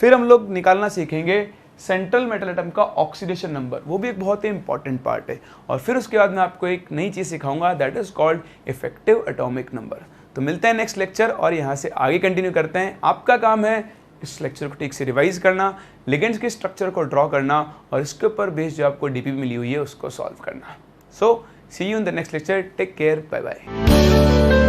फिर हम लोग निकालना सीखेंगे सेंट्रल मेटल एटम का ऑक्सीडेशन नंबर, वो भी एक बहुत ही इंपॉर्टेंट पार्ट है। और फिर उसके बाद मैं आपको एक नई चीज़ सिखाऊंगा, that is called effective atomic number. तो मिलते हैं नेक्स्ट लेक्चर और यहाँ से आगे कंटिन्यू करते हैं। आपका काम है इस लेक्चर को ठीक से रिवाइज करना, लिगेंड्स के स्ट्रक्चर को ड्रॉ करना और इसके ऊपर बेस्ड जो आपको डीपी मिली हुई है उसको सॉल्व करना। So see you in the next lecture, take care, bye bye.